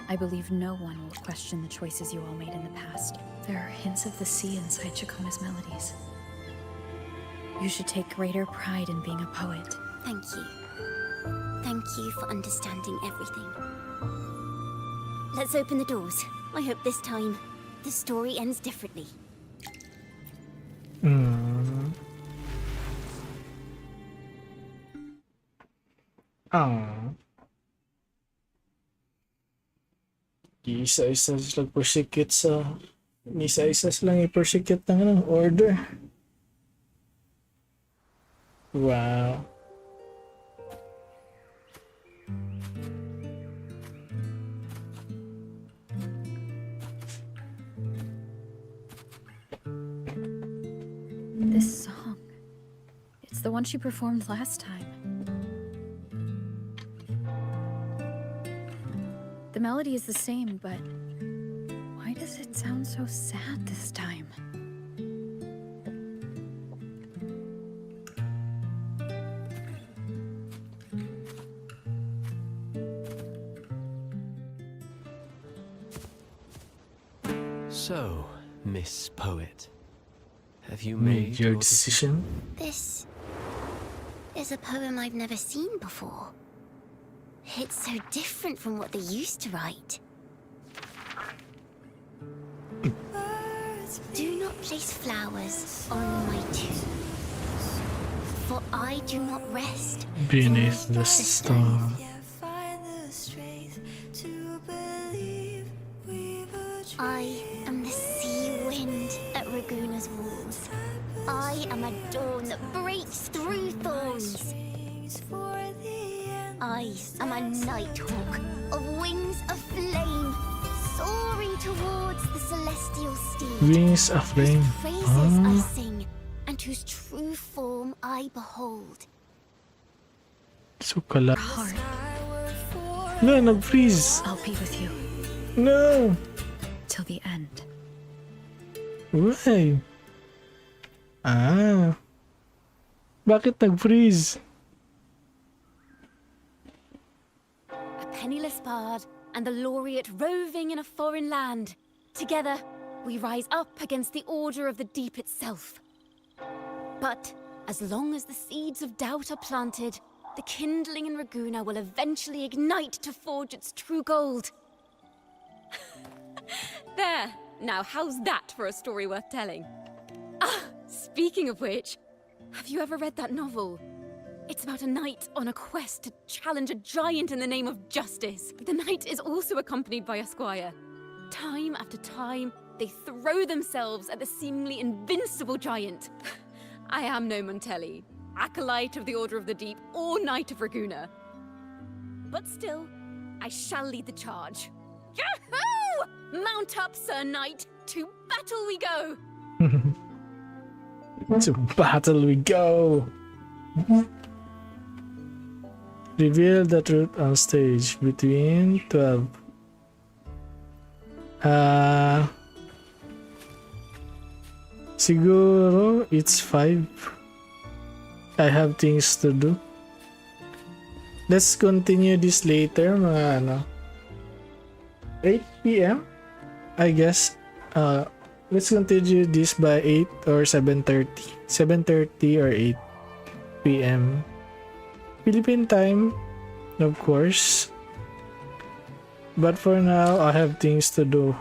I believe no one will question the choices you all made in the past. There are hints of the sea inside Chacona's melodies. You should take greater pride in being a poet. Thank you. Thank you for understanding everything. Let's open the doors. I hope this time, the story ends differently. Isa-isa silang persecute sa... Isa-isa silang i-persecute ng Order. Wow. This song, it's the one she performed last time. The melody is the same, but why does it sound so sad this time? So, Miss Poet, have you made your decision? This is a poem I've never seen before. It's so different from what they used to write. Do not place flowers on my tomb, for I do not rest beneath the stone. I am the sea wind at Raguna's walls. I am a dawn that breaks through thorns. I am a nighthawk of wings of flame, soaring towards the celestial steed. Wings of flame. Whose praises I sing, and whose true form I behold. So kala. No, nag-freeze. I'll be with you. No. Till the end. Why? Bakit nag-freeze? A penniless bard and the laureate roving in a foreign land. Together, we rise up against the Order of the Deep itself. But as long as the seeds of doubt are planted, the kindling in Raguna will eventually ignite to forge its true gold. There! Now, how's that for a story worth telling? Ah, speaking of which, have you ever read that novel? It's about a knight on a quest to challenge a giant in the name of justice. The knight is also accompanied by a squire. Time after time, they throw themselves at the seemingly invincible giant. I am no Montelli, acolyte of the Order of the Deep, or Knight of Raguna. But still, I shall lead the charge. Yahoo! Mount up, Sir Knight! To battle we go! To battle we go! Reveal the truth on stage between 12. Siguro it's 5. I have things to do. Let's continue this later, mga ano. 8 PM? I guess. Let's continue this by 8 or 7:30. 7:30 or 8 PM. Philippine time, of course. But for now, I have things to do.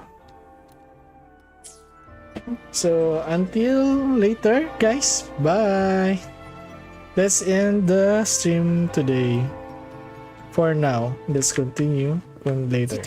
So, until later, guys. Bye! Let's end the stream today. For now, let's continue later.